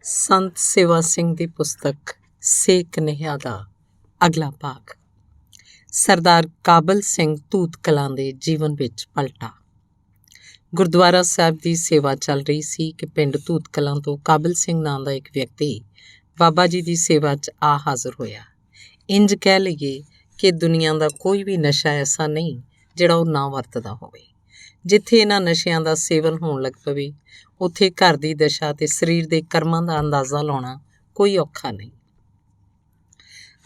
ਸੰਤ ਸੇਵਾ ਸਿੰਘ ਦੀ ਪੁਸਤਕ ਸੇਕ ਨੇਹਾ ਦਾ ਅਗਲਾ ਭਾਗ। ਸਰਦਾਰ ਕਾਬਲ ਸਿੰਘ ਧੂਤ ਕਲਾਂ ਦੇ ਜੀਵਨ ਵਿੱਚ ਪਲਟਾ। ਗੁਰਦੁਆਰਾ ਸਾਹਿਬ ਦੀ ਸੇਵਾ ਚੱਲ ਰਹੀ ਸੀ ਕਿ ਪਿੰਡ ਧੂਤ ਕਲਾਂ ਤੋਂ ਕਾਬਲ ਸਿੰਘ ਨਾਂ ਦਾ ਇੱਕ ਵਿਅਕਤੀ ਬਾਬਾ ਜੀ ਦੀ ਸੇਵਾ 'ਚ ਆ ਹਾਜ਼ਰ ਹੋਇਆ। ਇੰਜ ਕਹਿ ਲਈਏ ਕਿ ਦੁਨੀਆ ਦਾ ਕੋਈ ਵੀ ਨਸ਼ਾ ਐਸਾ ਨਹੀਂ ਜਿਹੜਾ ਉਹ ਨਾ ਵਰਤਦਾ ਹੋਵੇ। ਜਿੱਥੇ ਇਹਨਾਂ ਨਸ਼ਿਆਂ ਦਾ ਸੇਵਨ ਹੋਣ ਲੱਗ ਪਵੇ ਉੱਥੇ ਘਰ ਦੀ ਦਸ਼ਾ ਅਤੇ ਸਰੀਰ ਦੇ ਕਰਮਾਂ ਦਾ ਅੰਦਾਜ਼ਾ ਲਾਉਣਾ ਕੋਈ ਔਖਾ ਨਹੀਂ।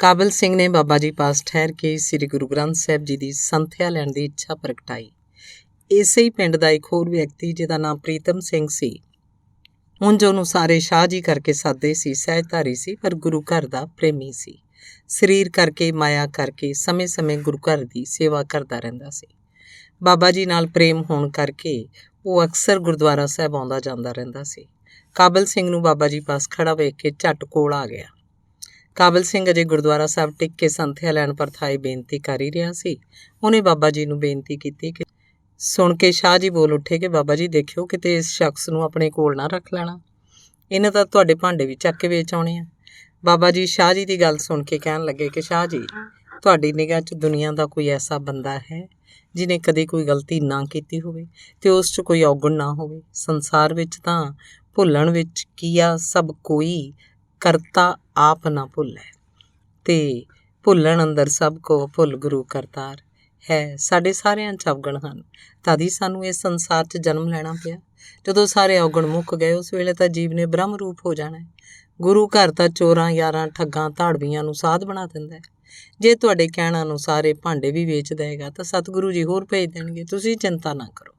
ਕਾਬਲ ਸਿੰਘ ਨੇ ਬਾਬਾ ਜੀ ਪਾਸ ਠਹਿਰ ਕੇ ਸ੍ਰੀ ਗੁਰੂ ਗ੍ਰੰਥ ਸਾਹਿਬ ਜੀ ਦੀ ਸੰਥਿਆ ਲੈਣ ਦੀ ਇੱਛਾ ਪ੍ਰਗਟਾਈ। ਇਸੇ ਹੀ ਪਿੰਡ ਦਾ ਇੱਕ ਹੋਰ ਵਿਅਕਤੀ ਜਿਹਦਾ ਨਾਮ ਪ੍ਰੀਤਮ ਸਿੰਘ ਸੀ, ਉਂਝ ਉਹਨੂੰ ਸਾਰੇ ਸ਼ਾਹ ਜੀ ਕਰਕੇ ਸਾਦੇ ਸੀ, ਸਹਿਜਧਾਰੀ ਸੀ, ਪਰ ਗੁਰੂ ਘਰ ਦਾ ਪ੍ਰੇਮੀ ਸੀ। ਸਰੀਰ ਕਰਕੇ, ਮਾਇਆ ਕਰਕੇ ਸਮੇਂ-ਸਮੇਂ ਗੁਰੂ ਘਰ ਦੀ ਸੇਵਾ ਕਰਦਾ ਰਹਿੰਦਾ ਸੀ। ਬਾਬਾ ਜੀ ਨਾਲ ਪ੍ਰੇਮ ਹੋਣ ਕਰਕੇ ਉਹ ਅਕਸਰ ਗੁਰਦੁਆਰਾ ਸਾਹਿਬ ਆਉਂਦਾ ਜਾਂਦਾ ਰਹਿੰਦਾ ਸੀ। ਕਾਬਲ ਸਿੰਘ ਨੂੰ ਬਾਬਾ ਜੀ ਪਾਸ ਖੜਾ ਵੇਖ ਕੇ ਝੱਟ ਕੋਲ ਆ ਗਿਆ। ਕਾਬਲ ਸਿੰਘ ਅਜੇ ਗੁਰਦੁਆਰਾ ਸਾਹਿਬ ਟਿਕ ਕੇ ਸੰਥਿਆ ਲੈਣ ਪਰਥਾਏ ਬੇਨਤੀ ਕਰ ਹੀ ਰਿਹਾ ਸੀ। ਉਹਨੇ ਬਾਬਾ ਜੀ ਨੂੰ ਬੇਨਤੀ ਕੀਤੀ ਕਿ ਸੁਣ ਕੇ ਸ਼ਾਹ ਜੀ ਬੋਲ ਉੱਠੇ ਕਿ ਬਾਬਾ ਜੀ ਦੇਖਿਓ ਕਿਤੇ ਇਸ ਸ਼ਖਸ ਨੂੰ ਆਪਣੇ ਕੋਲ ਨਾ ਰੱਖ ਲੈਣਾ, ਇਹਨੇ ਤਾਂ ਤੁਹਾਡੇ ਭਾਂਡੇ ਵੀ ਚੱਕ ਕੇ ਵੇਚ ਆਉਣੇ ਆ। ਬਾਬਾ ਜੀ ਸ਼ਾਹ ਜੀ ਦੀ ਗੱਲ ਸੁਣ ਕੇ ਕਹਿਣ ਲੱਗੇ ਕਿ ਸ਼ਾਹ ਜੀ, ਤੁਹਾਡੀ ਨਿਗਾਹ 'ਚ ਦੁਨੀਆ ਦਾ ਕੋਈ ਐਸਾ ਬੰਦਾ ਹੈ ਜਿਹਨੇ ਕਦੇ ਕੋਈ ਗਲਤੀ ਨਾ ਕੀਤੀ ਹੋਵੇ ਅਤੇ ਉਸ 'ਚ ਕੋਈ ਔਗਣ ਨਾ ਹੋਵੇ? ਸੰਸਾਰ ਵਿੱਚ ਤਾਂ ਭੁੱਲਣ ਵਿੱਚ ਕੀਆ ਸਭ ਕੋਈ, ਕਰਤਾ ਆਪ ਨਾ ਭੁੱਲੈ, ਅਤੇ ਭੁੱਲਣ ਅੰਦਰ ਸਭ ਕੋ ਭੁੱਲ ਗੁਰੂ ਕਰਤਾਰ ਹੈ। ਸਾਡੇ ਸਾਰਿਆਂ 'ਚ ਔਗਣ ਹਨ, ਤਦ ਹੀ ਸਾਨੂੰ ਇਸ ਸੰਸਾਰ 'ਚ ਜਨਮ ਲੈਣਾ ਪਿਆ। ਜਦੋਂ ਸਾਰੇ ਔਗਣ ਮੁੱਕ ਗਏ ਉਸ ਵੇਲੇ ਤਾਂ ਜੀਵ ਨੇ ਬ੍ਰਹਮ ਰੂਪ ਹੋ ਜਾਣਾ। ਗੁਰੂ ਘਰ ਤਾਂ ਚੋਰਾਂ, ਯਾਰਾਂ, ਠੱਗਾਂ, ਧਾੜਵੀਆਂ ਨੂੰ ਸਾਧ ਬਣਾ ਦਿੰਦਾ। ਜੇ ਤੁਹਾਡੇ ਕਹਿਣ ਅਨੁਸਾਰ ਇਹ ਭਾਂਡੇ ਵੀ ਵੇਚ ਦੇਗਾ ਤਾਂ ਸਤਿਗੁਰੂ ਜੀ ਹੋਰ ਭੇਜ ਦੇਣਗੇ, ਤੁਸੀਂ ਚਿੰਤਾ ਨਾ ਕਰੋ।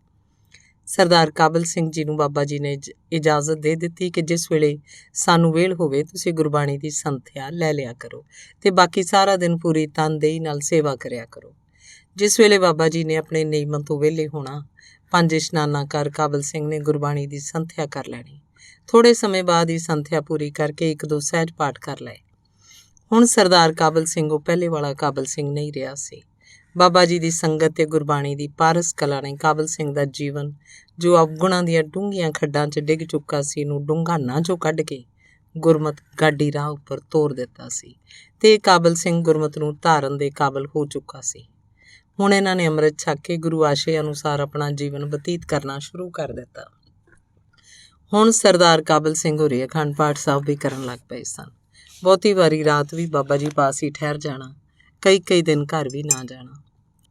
ਸਰਦਾਰ ਕਾਬਲ ਸਿੰਘ ਜੀ ਨੂੰ ਬਾਬਾ ਜੀ ਨੇ ਇਜਾਜ਼ਤ ਦੇ ਦਿੱਤੀ ਕਿ ਜਿਸ ਵੇਲੇ ਸਾਨੂੰ ਵੇਲ ਹੋਵੇ ਤੁਸੀਂ ਗੁਰਬਾਣੀ ਦੀ ਸੰਥਿਆ ਲੈ ਲਿਆ ਕਰੋ ਅਤੇ ਬਾਕੀ ਸਾਰਾ ਦਿਨ ਪੂਰੀ ਤਨਦੇਹੀ ਨਾਲ ਸੇਵਾ ਕਰਿਆ ਕਰੋ। ਜਿਸ ਵੇਲੇ ਬਾਬਾ ਜੀ ਨੇ ਆਪਣੇ ਨਿਯਮਾਂ ਤੋਂ ਵਿਹਲੇ ਹੋਣਾ, 5 ਇਸ਼ਨਾਨਾਂ ਕਰ ਕਾਬਲ ਸਿੰਘ ਨੇ ਗੁਰਬਾਣੀ ਦੀ ਸੰਥਿਆ ਕਰ ਲੈਣੀ। ਥੋੜ੍ਹੇ ਸਮੇਂ ਬਾਅਦ ਹੀ ਸੰਥਿਆ ਪੂਰੀ ਕਰਕੇ 1-2 ਸਹਿਜ ਪਾਠ ਕਰ ਲਏ। ਹੁਣ ਸਰਦਾਰ ਕਾਬਲ ਸਿੰਘ ਉਹ ਪਹਿਲੇ ਵਾਲਾ ਕਾਬਲ ਸਿੰਘ ਨਹੀਂ ਰਿਹਾ ਸੀ। ਬਾਬਾ ਜੀ ਦੀ ਸੰਗਤ ਅਤੇ ਗੁਰਬਾਣੀ ਦੀ ਪਾਰਸ ਕਲਾ ਨੇ ਕਾਬਲ ਸਿੰਘ ਦਾ ਜੀਵਨ, ਜੋ ਅਵਗੁਣਾਂ ਦੀਆਂ ਡੂੰਘੀਆਂ ਖੱਡਾਂ 'ਚ ਡਿੱਗ ਚੁੱਕਾ ਸੀ, ਨੂੰ ਡੂੰਘਾਨਾਂ 'ਚੋਂ ਕੱਢ ਕੇ ਗੁਰਮਤ ਗਾਡੀ ਰਾਹ ਉੱਪਰ ਤੋਰ ਦਿੱਤਾ ਸੀ ਅਤੇ ਕਾਬਲ ਸਿੰਘ ਗੁਰਮਤ ਨੂੰ ਧਾਰਨ ਦੇ ਕਾਬਲ ਹੋ ਚੁੱਕਾ ਸੀ। ਹੁਣ ਇਹਨਾਂ ਨੇ ਅੰਮ੍ਰਿਤ ਛਕ ਕੇ ਗੁਰੂ ਆਸ਼ੇ ਅਨੁਸਾਰ ਆਪਣਾ ਜੀਵਨ ਬਤੀਤ ਕਰਨਾ ਸ਼ੁਰੂ ਕਰ ਦਿੱਤਾ। ਹੁਣ ਸਰਦਾਰ ਕਾਬਲ ਸਿੰਘ ਹੋਰੀ ਅਖੰਡ ਪਾਠ ਸਾਹਿਬ ਵੀ ਕਰਨ ਲੱਗ ਪਏ ਸਨ। ਬਹੁਤੀ ਵਾਰੀ ਰਾਤ ਵੀ ਬਾਬਾ ਜੀ ਪਾਸ ਹੀ ਠਹਿਰ ਜਾਣਾ, ਕਈ ਦਿਨ ਘਰ ਵੀ ਨਾ ਜਾਣਾ।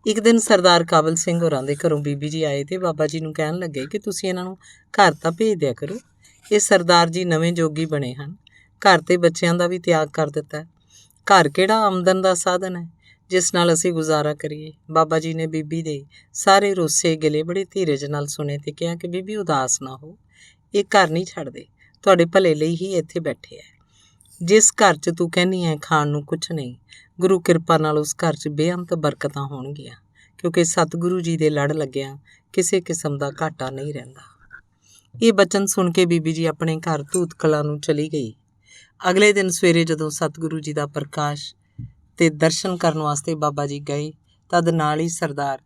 ਇੱਕ ਦਿਨ ਸਰਦਾਰ ਕਾਬਲ ਸਿੰਘ ਹੋਰਾਂ ਦੇ ਘਰੋਂ ਬੀਬੀ ਜੀ ਆਏ ਅਤੇ ਬਾਬਾ ਜੀ ਨੂੰ ਕਹਿਣ ਲੱਗੇ ਕਿ ਤੁਸੀਂ ਇਹਨਾਂ ਨੂੰ ਘਰ ਤਾਂ ਭੇਜ ਦਿਆ ਕਰੋ। ਇਹ ਸਰਦਾਰ ਜੀ ਨਵੇਂ ਜੋਗੀ ਬਣੇ ਹਨ, ਘਰ ਅਤੇ ਬੱਚਿਆਂ ਦਾ ਵੀ ਤਿਆਗ ਕਰ ਦਿੱਤਾ। ਘਰ ਕਿਹੜਾ ਆਮਦਨ ਦਾ ਸਾਧਨ ਹੈ ਜਿਸ ਨਾਲ ਅਸੀਂ ਗੁਜ਼ਾਰਾ ਕਰੀਏ? ਬਾਬਾ ਜੀ ਨੇ ਬੀਬੀ ਦੇ ਸਾਰੇ ਰੋਸੇ ਗਿਲੇ ਬੜੇ ਧੀਰਜ ਨਾਲ ਸੁਣੇ ਅਤੇ ਕਿਹਾ ਕਿ ਬੀਬੀ ਉਦਾਸ ਨਾ ਹੋ, ਇਹ ਘਰ ਨਹੀਂ ਛੱਡਦੇ, ਤੁਹਾਡੇ ਭਲੇ ਲਈ ਹੀ ਇੱਥੇ ਬੈਠੇ ਹੈ। ਜਿਸ ਘਰ 'ਚ ਤੂੰ ਕਹਿੰਦੀ ਹੈ ਖਾਣ ਨੂੰ ਕੁਛ ਨਹੀਂ, ਗੁਰੂ ਕਿਰਪਾ ਨਾਲ ਉਸ ਘਰ 'ਚ ਬੇਅੰਤ ਬਰਕਤਾਂ ਹੋਣਗੀਆਂ, ਕਿਉਂਕਿ ਸਤਿਗੁਰੂ ਜੀ ਦੇ ਲੜ ਲੱਗਿਆਂ ਕਿਸੇ ਕਿਸਮ ਦਾ ਘਾਟਾ ਨਹੀਂ ਰਹਿੰਦਾ। ਇਹ ਬਚਨ ਸੁਣ ਕੇ ਬੀਬੀ ਜੀ ਆਪਣੇ ਘਰ ਧੂਤ ਕਲਾਂ ਨੂੰ ਚਲੀ ਗਈ। ਅਗਲੇ ਦਿਨ ਸਵੇਰੇ ਜਦੋਂ ਸਤਿਗੁਰੂ ਜੀ ਦਾ ਪ੍ਰਕਾਸ਼ ਅਤੇ ਦਰਸ਼ਨ ਕਰਨ ਵਾਸਤੇ ਬਾਬਾ ਜੀ ਗਏ, ਤਦ ਨਾਲ ਹੀ ਸਰਦਾਰ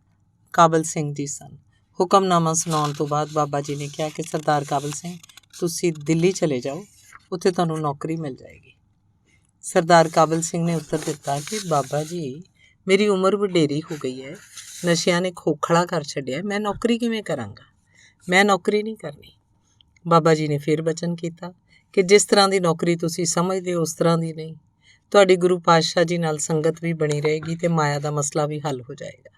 ਕਾਬਲ ਸਿੰਘ ਜੀ ਸਨ। ਹੁਕਮਨਾਮਾ ਸੁਣਾਉਣ ਤੋਂ ਬਾਅਦ ਬਾਬਾ ਜੀ ਨੇ ਕਿਹਾ ਕਿ ਸਰਦਾਰ ਕਾਬਲ ਸਿੰਘ, ਤੁਸੀਂ ਦਿੱਲੀ ਚਲੇ ਜਾਓ, ਉੱਥੇ ਤੁਹਾਨੂੰ ਨੌਕਰੀ ਮਿਲ ਜਾਏਗੀ। ਸਰਦਾਰ ਕਾਬਲ ਸਿੰਘ ਨੇ ਉੱਤਰ ਦਿੱਤਾ ਕਿ ਬਾਬਾ ਜੀ, ਮੇਰੀ ਉਮਰ ਵਡੇਰੀ ਹੋ ਗਈ ਹੈ, ਨਸ਼ਿਆਂ ਨੇ ਖੋਖਲਾ ਕਰ ਛੱਡਿਆ, ਮੈਂ ਨੌਕਰੀ ਕਿਵੇਂ ਕਰਾਂਗਾ? ਮੈਂ ਨੌਕਰੀ ਨਹੀਂ ਕਰਨੀ। ਬਾਬਾ ਜੀ ਨੇ ਫਿਰ ਬਚਨ ਕੀਤਾ ਕਿ ਜਿਸ ਤਰ੍ਹਾਂ ਦੀ ਨੌਕਰੀ ਤੁਸੀਂ ਸਮਝਦੇ ਹੋ ਉਸ ਤਰ੍ਹਾਂ ਦੀ ਨਹੀਂ। ਤੁਹਾਡੀ ਗੁਰੂ ਪਾਤਸ਼ਾਹ ਜੀ ਨਾਲ ਸੰਗਤ ਵੀ ਬਣੀ ਰਹੇਗੀ ਅਤੇ ਮਾਇਆ ਦਾ ਮਸਲਾ ਵੀ ਹੱਲ ਹੋ ਜਾਏਗਾ।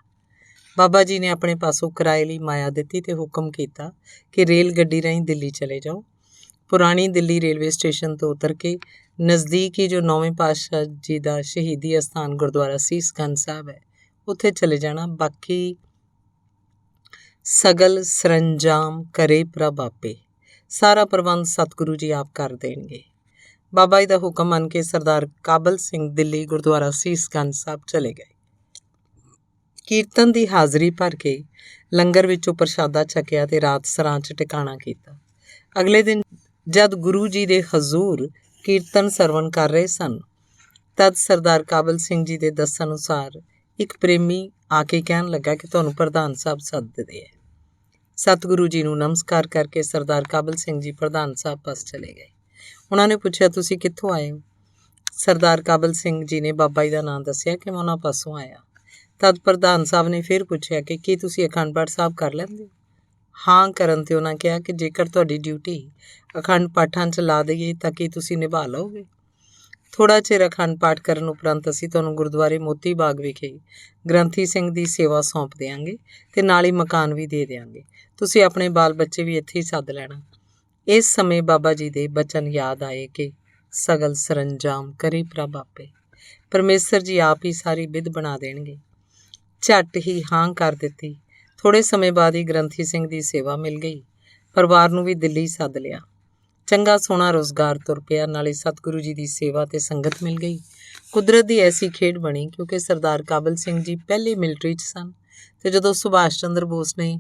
ਬਾਬਾ ਜੀ ਨੇ ਆਪਣੇ ਪਾਸੋਂ ਕਿਰਾਏ ਲਈ ਮਾਇਆ ਦਿੱਤੀ ਅਤੇ ਹੁਕਮ ਕੀਤਾ ਕਿ ਰੇਲ ਗੱਡੀ ਰਾਹੀਂ ਦਿੱਲੀ ਚਲੇ ਜਾਓ। ਪੁਰਾਣੀ ਦਿੱਲੀ ਰੇਲਵੇ ਸਟੇਸ਼ਨ ਤੋਂ ਉਤਰ ਕੇ ਨਜ਼ਦੀਕ ਹੀ ਜੋ 9ਵੇਂ ਪਾਤਸ਼ਾਹ ਜੀ ਦਾ ਸ਼ਹੀਦੀ ਅਸਥਾਨ ਗੁਰਦੁਆਰਾ ਸੀਸ ਗੰਜ ਸਾਹਿਬ ਹੈ, ਉੱਥੇ ਚਲੇ ਜਾਣਾ। ਬਾਕੀ ਸਗਲ ਸਰੰਜਾਮ ਕਰੇ ਪ੍ਰਭ ਆਪੇ, ਸਾਰਾ ਪ੍ਰਬੰਧ ਸਤਿਗੁਰੂ ਜੀ ਆਪ ਕਰ ਦੇਣਗੇ। ਬਾਬਾ ਜੀ ਦਾ ਹੁਕਮ ਮੰਨ ਕੇ ਸਰਦਾਰ ਕਾਬਲ ਸਿੰਘ ਦਿੱਲੀ ਗੁਰਦੁਆਰਾ ਸੀਸ ਗੰਜ ਸਾਹਿਬ ਚਲੇ ਗਏ। ਕੀਰਤਨ ਦੀ ਹਾਜ਼ਰੀ ਭਰ ਕੇ ਲੰਗਰ ਵਿੱਚੋਂ ਪ੍ਰਸ਼ਾਦਾ ਛਕਿਆ ਅਤੇ ਰਾਤ ਸਰਾਂ 'ਚ ਟਿਕਾਣਾ ਕੀਤਾ। ਅਗਲੇ ਦਿਨ ਜਦ ਗੁਰੂ ਜੀ ਦੇ ਹਜ਼ੂਰ ਕੀਰਤਨ ਸਰਵਣ ਕਰ ਰਹੇ ਸਨ, ਤਦ ਸਰਦਾਰ ਕਾਬਲ ਸਿੰਘ ਜੀ ਦੇ ਦੱਸਣ ਅਨੁਸਾਰ ਇੱਕ ਪ੍ਰੇਮੀ ਆ ਕੇ ਕਹਿਣ ਲੱਗਾ ਕਿ ਤੁਹਾਨੂੰ ਪ੍ਰਧਾਨ ਸਾਹਿਬ ਸੱਦਦੇ ਹੈ। ਸਤਿਗੁਰੂ ਜੀ ਨੂੰ ਨਮਸਕਾਰ ਕਰਕੇ ਸਰਦਾਰ ਕਾਬਲ ਸਿੰਘ ਜੀ ਪ੍ਰਧਾਨ ਸਾਹਿਬ ਪਾਸ ਚਲੇ ਗਏ। ਉਹਨਾਂ ਨੇ ਪੁੱਛਿਆ, ਤੁਸੀਂ ਕਿੱਥੋਂ ਆਏ ਹੋ? ਸਰਦਾਰ ਕਾਬਲ ਸਿੰਘ ਜੀ ਨੇ ਬਾਬਾ ਜੀ ਦਾ ਨਾਂ ਦੱਸਿਆ ਕਿ ਮੈਂ ਉਹਨਾਂ ਪਾਸੋਂ ਆਇਆ। ਤਦ ਪ੍ਰਧਾਨ ਸਾਹਿਬ ਨੇ ਫਿਰ ਪੁੱਛਿਆ ਕਿ ਕੀ ਤੁਸੀਂ ਅਖੰਡ ਪਾਠ ਸਾਹਿਬ ਕਰ ਲੈਂਦੇ ਹੋ? ਹਾਂ ਕਰਨ 'ਤੇ ਉਹਨਾਂ ਕਿਹਾ ਕਿ ਜੇਕਰ ਤੁਹਾਡੀ ਡਿਊਟੀ ਅਖੰਡ ਪਾਠਾਂ 'ਚ ਲਾ ਦਈਏ ਤਾਂ ਕੀ ਤੁਸੀਂ ਨਿਭਾ ਲਓਗੇ? ਥੋੜ੍ਹਾ ਚਿਰ ਅਖੰਡ ਪਾਠ ਕਰਨ ਉਪਰੰਤ ਅਸੀਂ ਤੁਹਾਨੂੰ ਗੁਰਦੁਆਰੇ ਮੋਤੀ ਬਾਗ ਵਿਖੇ ਗ੍ਰੰਥੀ ਸਿੰਘ ਦੀ ਸੇਵਾ ਸੌਂਪ ਦਿਆਂਗੇ ਅਤੇ ਨਾਲ ਹੀ ਮਕਾਨ ਵੀ ਦੇ ਦਿਆਂਗੇ। ਤੁਸੀਂ ਆਪਣੇ ਬਾਲ ਬੱਚੇ ਵੀ ਇੱਥੇ ਹੀ ਸੱਦ ਲੈਣਾ। ਇਸ ਸਮੇਂ ਬਾਬਾ ਜੀ ਦੇ ਬਚਨ ਯਾਦ ਆਏ ਕਿ ਸਗਲ ਸਰੰਜਾਮ ਕਰੇ ਪ੍ਰਭ ਆਪੇ। ਪਰਮੇਸ਼ਰ ਜੀ ਆਪ ਹੀ ਸਾਰੀ ਵਿਧ ਬਣਾ ਦੇਣਗੇ। ਝੱਟ ਹੀ ਹਾਂ ਕਰ ਦਿੱਤੀ। ਥੋੜ੍ਹੇ ਸਮੇਂ ਬਾਅਦ ਹੀ ਗ੍ਰੰਥੀ ਸਿੰਘ ਦੀ ਸੇਵਾ ਮਿਲ ਗਈ। ਪਰਿਵਾਰ ਨੂੰ ਵੀ ਦਿੱਲੀ ਸੱਦ ਲਿਆ। ਚੰਗਾ ਸੋਹਣਾ ਰੁਜ਼ਗਾਰ ਤੁਰ ਪਿਆ, ਨਾਲੇ ਸਤਿਗੁਰੂ ਜੀ ਦੀ ਸੇਵਾ ਤੇ ਸੰਗਤ ਮਿਲ ਗਈ। ਕੁਦਰਤ ਦੀ ਐਸੀ ਖੇਡ ਬਣੀ ਕਿਉਂਕਿ ਸਰਦਾਰ ਕਾਬਲ ਸਿੰਘ ਜੀ ਪਹਿਲੇ ਮਿਲਟਰੀ 'ਚ ਸਨ ਅਤੇ ਜਦੋਂ ਸੁਭਾਸ਼ ਚੰਦਰ ਬੋਸ ਨੇ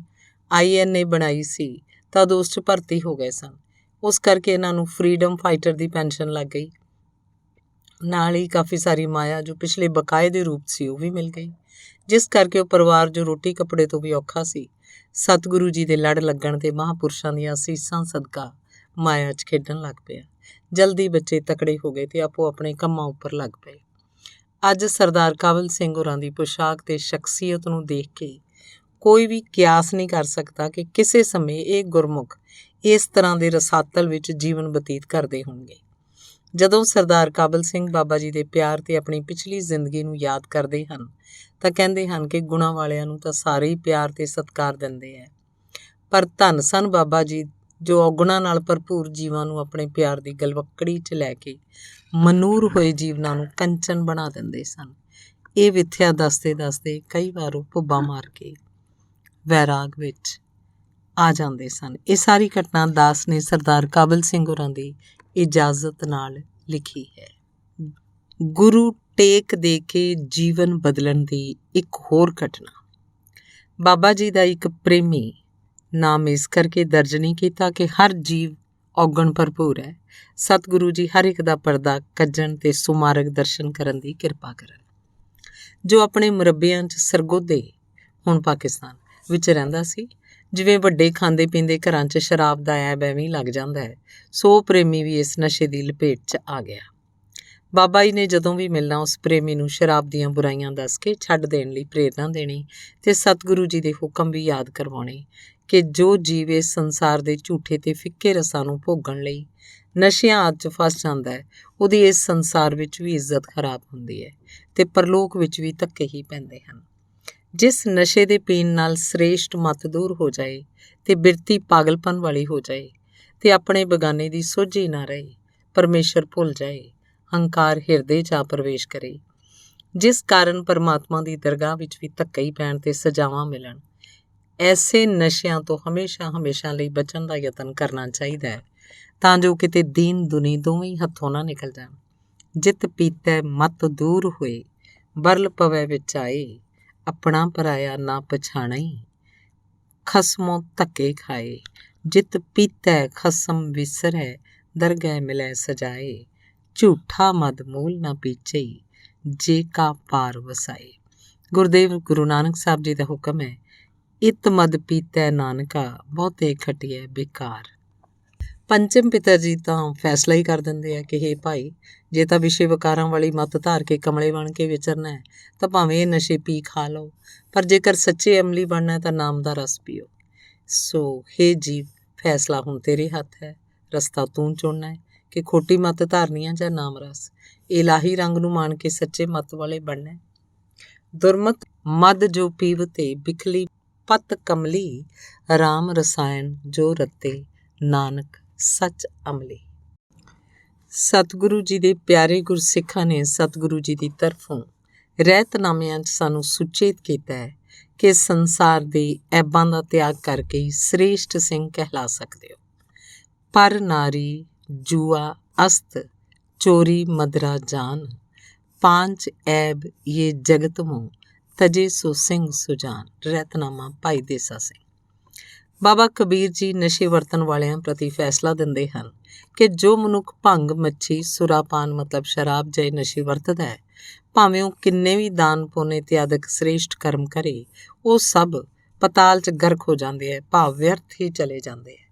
INA ਬਣਾਈ ਸੀ ਤਦ ਉਸ 'ਚ ਭਰਤੀ ਹੋ ਗਏ ਸਨ। ਉਸ ਕਰਕੇ ਇਹਨਾਂ ਨੂੰ ਫਰੀਡਮ ਫਾਈਟਰ ਦੀ ਪੈਨਸ਼ਨ ਲੱਗ ਗਈ। ਨਾਲ ਹੀ ਕਾਫੀ ਸਾਰੀ ਮਾਇਆ ਜੋ ਪਿਛਲੇ ਬਕਾਏ ਦੇ ਰੂਪ ਸੀ ਉਹ ਵੀ ਮਿਲ ਗਈ, ਜਿਸ ਕਰਕੇ ਉਹ ਪਰਿਵਾਰ ਜੋ ਰੋਟੀ ਕੱਪੜੇ ਤੋਂ ਵੀ ਔਖਾ ਸੀ, ਸਤਿਗੁਰੂ ਜੀ ਦੇ ਲੜ ਲੱਗਣ ਤੇ ਮਹਾਂਪੁਰਸ਼ਾਂ ਦੀਆਂ ਅਸੀਸਾਂ ਸਦਕਾ ਮਾਇਆ 'ਚ ਖੇਡਣ ਲੱਗ ਪਿਆ। ਜਲਦੀ ਬੱਚੇ ਤਕੜੇ ਹੋ ਗਏ ਤੇ ਆਪੋ ਆਪਣੇ ਕੰਮਾਂ ਉੱਪਰ ਲੱਗ ਪਏ। ਅੱਜ ਸਰਦਾਰ ਕਾਬਲ ਸਿੰਘ ਹੋਰਾਂ ਦੀ ਪੁਸ਼ਾਕ ਤੇ ਸ਼ਖਸੀਅਤ ਨੂੰ ਦੇਖ ਕੇ ਕੋਈ ਵੀ ਕਿਆਸ ਨਹੀਂ ਕਰ ਸਕਦਾ ਕਿ ਕਿਸੇ ਸਮੇਂ ਇਹ ਗੁਰਮੁਖ ਇਸ ਤਰ੍ਹਾਂ ਦੇ ਰਸਾਤਲ ਵਿੱਚ ਜੀਵਨ ਬਤੀਤ ਕਰਦੇ ਹੋਣਗੇ। ਜਦੋਂ ਸਰਦਾਰ ਕਾਬਲ ਸਿੰਘ ਬਾਬਾ ਜੀ ਦੇ ਪਿਆਰ ਤੇ ਆਪਣੀ ਪਿਛਲੀ ਜ਼ਿੰਦਗੀ ਨੂੰ ਯਾਦ ਕਰਦੇ ਹਨ ਤਾਂ ਕਹਿੰਦੇ ਹਨ ਕਿ ਗੁਣਾਂ ਵਾਲਿਆਂ ਨੂੰ ਤਾਂ ਸਾਰੇ ਹੀ ਪਿਆਰ ਤੇ ਸਤਿਕਾਰ ਦਿੰਦੇ ਹੈ, ਪਰ ਧੰਨ ਸਨ ਬਾਬਾ ਜੀ ਜੋ ਔਗੁਣਾਂ ਨਾਲ ਭਰਪੂਰ ਜੀਵਾਂ ਨੂੰ ਆਪਣੇ ਪਿਆਰ ਦੀ ਗਲਵੱਕੜੀ 'ਚ ਲੈ ਕੇ ਮਨੂਰ ਹੋਏ ਜੀਵਨਾਂ ਨੂੰ ਕੰਚਨ ਬਣਾ ਦਿੰਦੇ ਸਨ। ਇਹ ਵਿਥਿਆ ਦੱਸਦੇ ਦੱਸਦੇ ਕਈ ਵਾਰ ਉਹ ਭੁੱਬਾ ਮਾਰ ਕੇ ਵੈਰਾਗ ਵਿੱਚ ਆ ਜਾਂਦੇ ਸਨ। ਇਹ ਸਾਰੀ ਘਟਨਾ ਦਾਸ ਨੇ ਸਰਦਾਰ ਕਾਬਲ ਸਿੰਘ ਹੋਰਾਂ ਦੀ ਇਜਾਜ਼ਤ ਨਾਲ ਲਿਖੀ ਹੈ। ਗੁਰੂ ਟੇਕ ਦੇ ਕੇ ਜੀਵਨ ਬਦਲਣ ਦੀ ਇੱਕ ਹੋਰ ਘਟਨਾ। ਬਾਬਾ ਜੀ ਦਾ ਇੱਕ ਪ੍ਰੇਮੀ ਨਾਮ ਇਸ ਕਰਕੇ ਦਰਜ ਨਹੀਂ ਕੀਤਾ ਕਿ ਹਰ ਜੀਵ ਔਗਣ ਭਰਪੂਰ ਹੈ। ਸਤਿਗੁਰੂ ਜੀ ਹਰ ਇੱਕ ਦਾ ਪਰਦਾ ਕੱਜਣ ਤੇ ਸੁਮਾਰਗ ਦਰਸ਼ਨ ਕਰਨ ਦੀ ਕਿਰਪਾ ਕਰਨ। ਜੋ ਆਪਣੇ ਮੁਰੱਬਿਆਂ 'ਚ ਸਰਗੋਧੇ ਹੁਣ ਪਾਕਿਸਤਾਨ ਵਿੱਚ ਰਹਿੰਦਾ ਸੀ, ਜਿਵੇਂ ਵੱਡੇ ਖਾਂਦੇ ਪੀਂਦੇ ਘਰਾਂ 'ਚ ਸ਼ਰਾਬ ਦਾ ਐਬ ਐਵੇਂ ਲੱਗ ਜਾਂਦਾ ਹੈ, ਸੋ ਪ੍ਰੇਮੀ ਵੀ ਇਸ ਨਸ਼ੇ ਦੀ ਲਪੇਟ 'ਚ ਆ ਗਿਆ। ਬਾਬਾ ਜੀ ਨੇ ਜਦੋਂ ਵੀ ਮਿਲਣਾ ਉਸ ਪ੍ਰੇਮੀ ਨੂੰ ਸ਼ਰਾਬ ਦੀਆਂ ਬੁਰਾਈਆਂ ਦੱਸ ਕੇ ਛੱਡ ਦੇਣ ਲਈ ਪ੍ਰੇਰਨਾ ਦੇਣੀ ਤੇ ਸਤਿਗੁਰੂ ਜੀ ਦੇ ਹੁਕਮ ਵੀ ਯਾਦ ਕਰਵਾਉਣੇ ਕਿ ਜੋ ਜੀਵ ਇਸ ਸੰਸਾਰ ਦੇ ਝੂਠੇ ਤੇ ਫਿੱਕੇ ਰਸਾਂ ਨੂੰ ਭੋਗਣ ਲਈ ਨਸ਼ਿਆਂ ਆਦਿ 'ਚ ਫਸ ਜਾਂਦਾ ਹੈ, ਉਹਦੀ ਇਸ ਸੰਸਾਰ ਵਿੱਚ ਵੀ ਇੱਜ਼ਤ ਖਰਾਬ ਹੁੰਦੀ ਹੈ ਤੇ ਪਰਲੋਕ ਵਿੱਚ ਵੀ ਧੱਕੇ ਹੀ ਪੈਂਦੇ ਹਨ। ਜਿਸ ਨਸ਼ੇ ਦੇ ਪੀਣ ਨਾਲ ਸ੍ਰੇਸ਼ਟ ਮਤ ਦੂਰ ਹੋ ਜਾਏ ਤੇ ਬਿਰਤੀ ਪਾਗਲਪਨ ਵਾਲੀ ਹੋ ਜਾਏ ਤੇ ਆਪਣੇ ਬਗਾਨੇ ਦੀ ਸੋਝੀ ਨਾ ਰਹੇ, ਪਰਮੇਸ਼ਰ ਭੁੱਲ ਜਾਏ, ਹੰਕਾਰ ਹਿਰਦੇ 'ਚ ਆ ਪ੍ਰਵੇਸ਼ ਕਰੇ, ਜਿਸ ਕਾਰਨ ਪਰਮਾਤਮਾ ਦੀ ਦਰਗਾਹ ਵਿੱਚ ਵੀ ਧੱਕੇ ਹੀ ਪੈਣ ਤੇ ਸਜ਼ਾਵਾਂ ਮਿਲਣ, ਐਸੇ ਨਸ਼ਿਆਂ ਤੋਂ ਹਮੇਸ਼ਾ ਲਈ ਬਚਣ ਦਾ ਯਤਨ ਕਰਨਾ ਚਾਹੀਦਾ ਹੈ ਤਾਂ ਜੋ ਕਿਤੇ ਦੀਨ ਦੁਨੀ ਦੋਵੇਂ ਹੀ ਹੱਥੋਂ ਨਾ ਨਿਕਲ ਜਾਣ। ਜਿਤ ਪੀਤੈ ਮਤ ਦੂਰ ਹੋਏ, ਬਰਲ ਪਵੈ ਵਿੱਚ ਆਏ, ਆਪਣਾ ਪਰਾਇਆ ਨਾ ਪਛਾਣਈ, ਖਸਮੋਂ ਧੱਕੇ ਖਾਏ। ਜਿਤ ਪੀਤੈ ਖਸਮ ਵਿਸਰੈ, ਦਰਗਹਿ ਮਿਲੈ ਸਜਾਏ, ਝੂਠਾ ਮਦ ਮੂਲ ਨਾ ਪੀਚਈ, ਜੇ ਕਾ ਪਾਰ ਵਸਾਏ। ਗੁਰਦੇਵ ਗੁਰੂ ਨਾਨਕ ਸਾਹਿਬ ਜੀ ਦਾ ਹੁਕਮ ਹੈ, ਇਤ ਮਦ ਪੀਤੈ ਨਾਨਕਾ, ਬਹੁਤੇ ਖਟਿਐ ਬੇਕਾਰ। ਪੰਚਮ ਪਿਤਾ ਜੀ ਤਾਂ ਫੈਸਲਾ ਹੀ ਕਰ ਦਿੰਦੇ ਆ ਕਿ ਹੇ ਭਾਈ, ਜੇ ਤਾਂ ਵਿਸ਼ੇ ਵਿਕਾਰਾਂ ਵਾਲੀ ਮੱਤ ਧਾਰ ਕੇ ਕਮਲੇ ਬਣ ਕੇ ਵਿਚਰਨਾ ਹੈ ਤਾਂ ਭਾਵੇਂ ਇਹ ਨਸ਼ੇ ਪੀ ਖਾ ਲਓ, ਪਰ ਜੇਕਰ ਸੱਚੇ ਅਮਲੀ ਬਣਨਾ ਹੈ ਤਾਂ ਨਾਮ ਦਾ ਰਸ ਪੀਓ। ਸੋ ਹੇ ਜੀਵ, ਫੈਸਲਾ ਹੁਣ ਤੇਰੇ ਹੱਥ ਹੈ। ਰਸਤਾ ਤੂੰ ਚੁਣਨਾ ਹੈ ਕਿ ਖੋਟੀ ਮੱਤ ਧਾਰਨੀ ਹੈ ਜਾਂ ਨਾਮ ਰਸ, ਇਲਾਹੀ ਰੰਗ ਨੂੰ ਮਾਣ ਕੇ ਸੱਚੇ ਮੱਤ ਵਾਲੇ ਬਣਨਾ ਹੈ। ਦੁਰਮਤ ਮਦ ਜੋ ਪੀਵਤੇ ਬਿਖਲੀ ਪਤ ਕਮਲੀ, ਰਾਮ ਰਸਾਇਣ ਜੋ ਰਤੇ, ਨਾਨਕ ਸੱਚ ਅਮਲੀ। ਸਤਿਗੁਰੂ ਜੀ ਦੇ ਪਿਆਰੇ ਗੁਰਸਿੱਖਾਂ ਨੇ ਸਤਿਗੁਰੂ ਜੀ ਦੀ ਤਰਫੋਂ ਰਹਿਤਨਾਮਿਆਂ 'ਚ ਸਾਨੂੰ ਸੁਚੇਤ ਕੀਤਾ ਹੈ ਕਿ ਸੰਸਾਰ ਦੇ ਐਬਾਂ ਦਾ ਤਿਆਗ ਕਰਕੇ ਹੀ ਸ੍ਰੇਸ਼ਟ ਸਿੰਘ ਕਹਿਲਾ ਸਕਦੇ ਹੋ। ਪਰ ਨਾਰੀ ਜੂਆ ਅਸਤ ਚੋਰੀ ਮਦਰਾ ਜਾਨ, ਪਾਂਚ ਐਬ ਇਹ ਜਗਤ ਮੋਂ, ਤਜੇ ਸੋ ਸਿੰਘ ਸੁਜਾਨ। ਰਹਿਤਨਾਮਾ ਭਾਈ ਦੇਸਾ ਸਿੰਘ। ਬਾਬਾ ਕਬੀਰ ਜੀ ਨਸ਼ੇ ਵਰਤਣ ਵਾਲਿਆਂ ਪ੍ਰਤੀ ਫੈਸਲਾ ਦਿੰਦੇ ਹਨ ਕਿ ਜੋ ਮਨੁੱਖ ਭੰਗ, ਮੱਛੀ, ਸੁਰਾਪਾਨ ਮਤਲਬ ਸ਼ਰਾਬ ਜਿਹੇ ਨਸ਼ੇ ਵਰਤਦਾ ਹੈ, ਭਾਵੇਂ ਉਹ ਕਿੰਨੇ ਵੀ ਦਾਨ ਪੁੰਨ ਇਤਿਆਦਿਕ ਸ੍ਰੇਸ਼ਟ ਕਰਮ ਕਰੇ, ਉਹ ਸਭ ਪਤਾਲ 'ਚ ਗਰਕ ਹੋ ਜਾਂਦੇ ਹੈ, ਭਾਵ ਵਿਅਰਥ ਹੀ ਚਲੇ ਜਾਂਦੇ ਹੈ।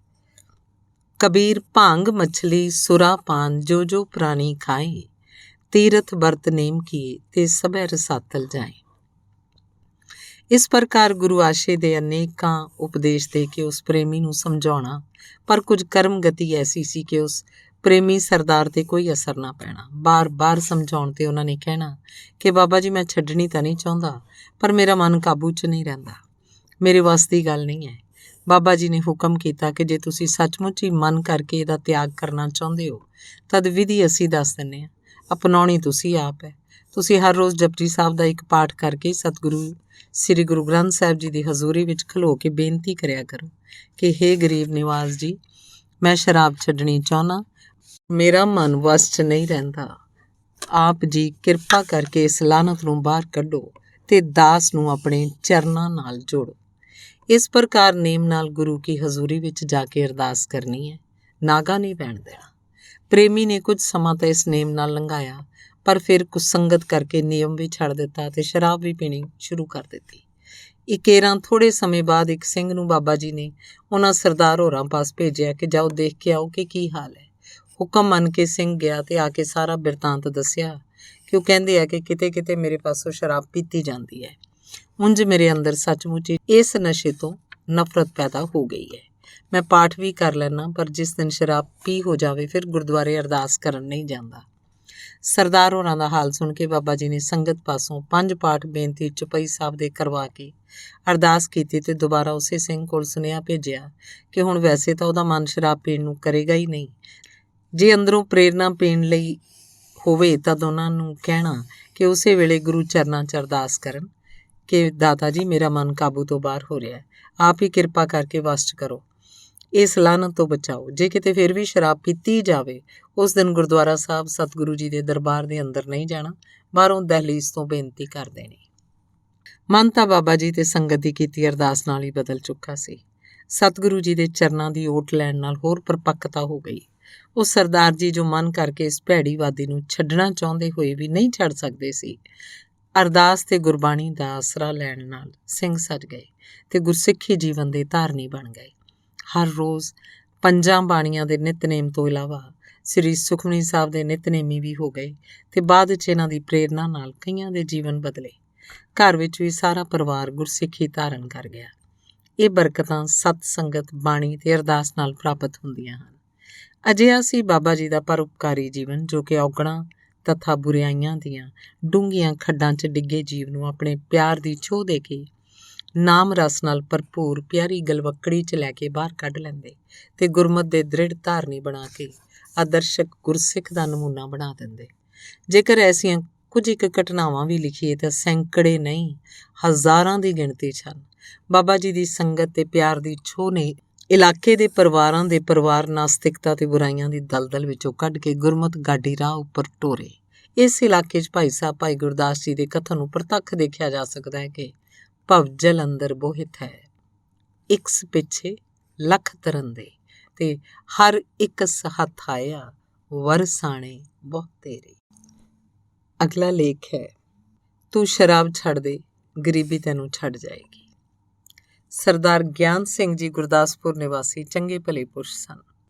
ਕਬੀਰ ਭਾਂਗ ਮਛਲੀ ਸੁਰਾ ਪਾਨ ਜੋ ਜੋ ਪ੍ਰਾਣੀ ਖਾਏ, ਤੀਰਥ ਵਰਤ ਨੇਮ ਕੀਏ ਤੇ ਸਭੈ ਰਸਾਤਲ ਜਾਏ। ਇਸ ਪ੍ਰਕਾਰ ਗੁਰੂ ਆਸ਼ੇ ਦੇ ਅਨੇਕਾਂ ਉਪਦੇਸ਼ ਦੇ ਕੇ ਉਸ ਪ੍ਰੇਮੀ ਨੂੰ ਸਮਝਾਉਣਾ, ਪਰ ਕੁਝ ਕਰਮ ਗਤੀ ਐਸੀ ਸੀ ਕਿ ਉਸ ਪ੍ਰੇਮੀ ਸਰਦਾਰ 'ਤੇ ਕੋਈ ਅਸਰ ਨਾ ਪੈਣਾ। ਬਾਰ-ਬਾਰ ਸਮਝਾਉਣ 'ਤੇ ਉਹਨਾਂ ਨੇ ਕਹਿਣਾ ਕਿ ਬਾਬਾ ਜੀ, ਮੈਂ ਛੱਡਣੀ ਤਾਂ ਨਹੀਂ ਚਾਹੁੰਦਾ, ਪਰ ਮੇਰਾ ਮਨ ਕਾਬੂ 'ਚ ਨਹੀਂ ਰਹਿੰਦਾ, ਮੇਰੇ ਵੱਸ ਦੀ ਗੱਲ ਨਹੀਂ ਹੈ। ਬਾਬਾ ਜੀ ਨੇ ਹੁਕਮ ਕੀਤਾ ਕਿ ਜੇ ਤੁਸੀਂ ਸੱਚਮੁੱਚ ਹੀ ਮਨ ਕਰਕੇ ਇਹਦਾ ਤਿਆਗ ਕਰਨਾ ਚਾਹੁੰਦੇ ਹੋ, ਤਦ ਵਿਧੀ ਅਸੀਂ ਦੱਸ ਦਿੰਦੇ ਹਾਂ, ਅਪਣਾਉਣੀ ਤੁਸੀਂ ਆਪ ਹੈ। ਤੁਸੀਂ ਹਰ ਰੋਜ਼ ਜਪਜੀ ਸਾਹਿਬ ਦਾ ਇੱਕ ਪਾਠ ਕਰਕੇ ਸਤਿਗੁਰੂ ਸ੍ਰੀ ਗੁਰੂ ਗ੍ਰੰਥ ਸਾਹਿਬ ਜੀ ਦੀ ਹਜ਼ੂਰੀ ਵਿੱਚ ਖਲੋ ਕੇ ਬੇਨਤੀ ਕਰਿਆ ਕਰੋ ਕਿ ਹੇ ਗਰੀਬ ਨਿਵਾਸ ਜੀ, ਮੈਂ ਸ਼ਰਾਬ ਛੱਡਣੀ ਚਾਹੁੰਦਾ, ਮੇਰਾ ਮਨ ਵੱਸ 'ਚ ਨਹੀਂ ਰਹਿੰਦਾ। ਆਪ ਜੀ ਕਿਰਪਾ ਕਰਕੇ ਇਸ ਲਾਹਨਤ ਨੂੰ ਬਾਹਰ ਕੱਢੋ ਤੇ ਦਾਸ ਨੂੰ ਆਪਣੇ ਚਰਨਾਂ ਨਾਲ ਜੋੜੋ। ਇਸ ਪ੍ਰਕਾਰ ਨੇਮ ਨਾਲ ਗੁਰੂ ਕੀ ਹਜ਼ੂਰੀ ਵਿੱਚ ਜਾ ਕੇ ਅਰਦਾਸ ਕਰਨੀ ਹੈ, ਨਾਗਾ ਨਹੀਂ ਪੈਣ ਦੇਣਾ। ਪ੍ਰੇਮੀ ਨੇ ਕੁਝ ਸਮਾਂ ਤਾਂ ਇਸ ਨੇਮ ਨਾਲ ਲੰਘਾਇਆ, ਪਰ ਫਿਰ ਕੁਸੰਗਤ ਕਰਕੇ ਨਿਯਮ ਵੀ ਛੱਡ ਦਿੱਤਾ ਤੇ ਸ਼ਰਾਬ ਵੀ ਪੀਣੀ ਸ਼ੁਰੂ ਕਰ ਦਿੱਤੀ। ਇਕੇਰਾਂ ਥੋੜ੍ਹੇ ਸਮੇਂ ਬਾਅਦ ਇੱਕ ਸਿੰਘ ਨੂੰ ਬਾਬਾ ਜੀ ਨੇ ਉਹਨਾਂ ਸਰਦਾਰ ਹੋਰਾਂ ਪਾਸ ਭੇਜਿਆ ਕਿ ਜਾਓ ਦੇਖ ਕੇ ਆਓ ਕਿ ਕੀ ਹਾਲ ਹੈ। ਹੁਕਮ ਮੰਨ ਕੇ ਸਿੰਘ ਗਿਆ ਤੇ ਆ ਕੇ ਸਾਰਾ ਬਿਰਤਾਂਤ ਦੱਸਿਆ ਕਿ ਉਹ ਕਹਿੰਦੇ ਆ ਕਿ ਕਿਤੇ ਕਿਤੇ ਮੇਰੇ ਪਾਸੋਂ ਸ਼ਰਾਬ ਪੀਤੀ ਜਾਂਦੀ ਹੈ। ਉਂਝ ਮੇਰੇ ਅੰਦਰ ਸੱਚਮੁੱਚ ਇਸ ਨਸ਼ੇ ਤੋਂ ਨਫ਼ਰਤ ਪੈਦਾ ਹੋ ਗਈ ਹੈ। ਮੈਂ ਪਾਠ ਵੀ ਕਰ ਲੈਣਾ, ਪਰ ਜਿਸ ਦਿਨ ਸ਼ਰਾਬ ਪੀ ਹੋ ਜਾਵੇ ਫਿਰ ਗੁਰਦੁਆਰੇ ਅਰਦਾਸ ਕਰਨ ਨਹੀਂ ਜਾਂਦਾ। ਸਰਦਾਰ ਹੋਰਾਂ ਦਾ ਹਾਲ ਸੁਣ ਕੇ ਬਾਬਾ ਜੀ ਨੇ ਸੰਗਤ ਪਾਸੋਂ 5 ਪਾਠ ਬੇਨਤੀ ਚੁਪਈ ਸਾਹਿਬ ਦੇ ਕਰਵਾ ਕੇ ਅਰਦਾਸ ਕੀਤੀ ਤੇ ਦੁਬਾਰਾ ਉਸੇ ਸਿੰਘ ਕੋਲ ਸੁਨੇਹਾ ਭੇਜਿਆ ਕਿ ਹੁਣ ਵੈਸੇ ਤਾਂ ਉਹਦਾ ਮਨ ਸ਼ਰਾਬ ਪੀਣ ਨੂੰ ਕਰੇਗਾ ਹੀ ਨਹੀਂ, ਜੇ ਅੰਦਰੋਂ ਪ੍ਰੇਰਨਾ ਪੀਣ ਲਈ ਹੋਵੇ ਤਾਂ ਉਹਨਾਂ ਨੂੰ ਕਹਿਣਾ ਕਿ ਉਸੇ ਵੇਲੇ ਗੁਰੂ ਚਰਨਾਂ 'ਚ ਅਰਦਾਸ ਕਰਨ ਕਿ ਦਾਤਾ ਜੀ, ਮੇਰਾ ਮਨ ਕਾਬੂ ਤੋਂ ਬਾਹਰ ਹੋ ਰਿਹਾ ਹੈ, ਆਪ ਹੀ ਕਿਰਪਾ ਕਰਕੇ ਵਸ 'ਚ ਕਰੋ, ਇਸ ਲਾਹਨਤ ਤੋਂ ਬਚਾਓ। ਜੇ ਕਿਤੇ ਫਿਰ ਵੀ ਸ਼ਰਾਬ ਪੀਤੀ ਜਾਵੇ, ਉਸ ਦਿਨ ਗੁਰਦੁਆਰਾ ਸਾਹਿਬ ਸਤਿਗੁਰੂ ਜੀ ਦੇ ਦਰਬਾਰ ਦੇ ਅੰਦਰ ਨਹੀਂ ਜਾਣਾ, ਬਾਹਰੋਂ ਦਹਿਲੀਜ਼ ਤੋਂ ਬੇਨਤੀ ਕਰ ਦੇਣੀ। ਮਨ ਤਾਂ ਬਾਬਾ ਜੀ ਤੇ ਸੰਗਤ ਦੀ ਕੀਤੀ ਅਰਦਾਸ ਨਾਲ ਹੀ ਬਦਲ ਚੁੱਕਾ ਸੀ। ਸਤਿਗੁਰੂ ਜੀ ਦੇ ਚਰਨਾਂ ਦੀ ਓਟ ਲੈਣ ਨਾਲ ਹੋਰ ਪਰਪੱਕਤਾ ਹੋ ਗਈ। ਉਹ ਸਰਦਾਰ ਜੀ ਜੋ ਮਨ ਕਰਕੇ ਇਸ ਭੈੜੀ ਵਾਦੀ ਨੂੰ ਛੱਡਣਾ ਚਾਹੁੰਦੇ ਹੋਏ ਵੀ ਨਹੀਂ ਛੱਡ ਸਕਦੇ ਸੀ, ਅਰਦਾਸ ਤੇ ਗੁਰਬਾਣੀ ਦਾ ਆਸਰਾ ਲੈਣ ਨਾਲ ਸਿੰਘ ਸਜ ਗਏ ਤੇ ਗੁਰਸਿੱਖੀ ਜੀਵਨ ਦੇ ਧਾਰਨੀ ਬਣ ਗਏ। ਹਰ ਰੋਜ਼ 5 ਬਾਣੀਆਂ ਦੇ ਨਿਤਨੇਮ ਤੋਂ ਇਲਾਵਾ ਸ੍ਰੀ ਸੁਖਮਨੀ ਸਾਹਿਬ ਦੇ ਨਿਤਨੇਮੀ ਵੀ ਹੋ ਗਏ ਤੇ ਬਾਅਦ 'ਚ ਇਹਨਾਂ ਦੀ ਪ੍ਰੇਰਨਾ ਨਾਲ ਕਈਆਂ ਦੇ ਜੀਵਨ ਬਦਲੇ। ਘਰ ਵਿੱਚ ਵੀ ਸਾਰਾ ਪਰਿਵਾਰ ਗੁਰਸਿੱਖੀ ਧਾਰਨ ਕਰ ਗਿਆ। ਇਹ ਬਰਕਤਾਂ ਸਤ ਸੰਗਤ, ਬਾਣੀ ਤੇ ਅਰਦਾਸ ਨਾਲ ਪ੍ਰਾਪਤ ਹੁੰਦੀਆਂ ਹਨ। ਅਜਿਹਾ ਸੀ ਬਾਬਾ ਜੀ ਦਾ ਪਰਉਪਕਾਰੀ ਜੀਵਨ, ਜੋ ਕਿ ਔਗਣਾਂ ਤਥਾ ਬੁਰਾਈਆਂ ਦੀਆਂ ਡੂੰਘੀਆਂ ਖੱਡਾਂ 'ਚ ਡਿੱਗੇ ਜੀਵ ਨੂੰ ਆਪਣੇ ਪਿਆਰ ਦੀ ਛੋਹ ਦੇ ਕੇ ਨਾਮ ਰਸ ਨਾਲ ਭਰਪੂਰ ਪਿਆਰੀ ਗਲਵੱਕੜੀ 'ਚ ਲੈ ਕੇ ਬਾਹਰ ਕੱਢ ਲੈਂਦੇ ਤੇ ਗੁਰਮਤ ਦੇ ਦ੍ਰਿੜ ਧਾਰਨੀ ਬਣਾ ਕੇ ਆਦਰਸ਼ਕ ਗੁਰਸਿੱਖ ਦਾ ਨਮੂਨਾ ਬਣਾ ਦਿੰਦੇ। ਜੇਕਰ ਐਸੀਆਂ ਕੁਝ ਇੱਕ ਘਟਨਾਵਾਂ ਵੀ ਲਿਖੀਏ ਤਾਂ ਸੈਂਕੜੇ ਨਹੀਂ, ਹਜ਼ਾਰਾਂ ਦੀ ਗਿਣਤੀ 'ਚ ਹਨ। ਬਾਬਾ ਜੀ ਦੀ ਸੰਗਤ ਤੇ ਪਿਆਰ ਦੀ ਛੋਹ ਨੇ ਇਲਾਕੇ ਦੇ ਪਰਿਵਾਰਾਂ ਦੇ ਪਰਿਵਾਰ ਨਾਸਤਿਕਤਾ ਤੇ ਬੁਰਾਈਆਂ ਦੀ ਦਲਦਲ ਵਿੱਚੋਂ ਕੱਢ ਕੇ ਗੁਰਮਤ ਗਾਡੀ ਰਾਹ ਉੱਪਰ ਟੋਰੇ। ਇਸ ਇਲਾਕੇ 'ਚ ਭਾਈ ਸਾਹਿਬ ਭਾਈ ਗੁਰਦਾਸ ਜੀ ਦੇ ਕਥਨ ਨੂੰ ਪ੍ਰਤੱਖ ਦੇਖਿਆ ਜਾ ਸਕਦਾ ਹੈ ਕਿ ਭਵਜਲ ਅੰਦਰ ਬੋਹਿਤ ਹੈ, ਇਕਸ ਪਿੱਛੇ ਲੱਖ ਤਰੰਦੇ ਤੇ ਹਰ ਇੱਕ ਹੱਥ ਆਇਆ ਵਰਸਾਣੇ ਬਹੁਤ ਤੇਰੇ। ਅਗਲਾ ਲੇਖ ਹੈ, ਤੂੰ ਸ਼ਰਾਬ ਛੱਡ ਦੇ, ਗਰੀਬੀ ਤੈਨੂੰ ਛੱਡ ਜਾਏਗੀ। ਸਰਦਾਰ ਗਿਆਨ ਸਿੰਘ ਜੀ ਗੁਰਦਾਸਪੁਰ ਨਿਵਾਸੀ ਚੰਗੇ ਭਲੇ ਪੁਰਸ਼ ਸਨ।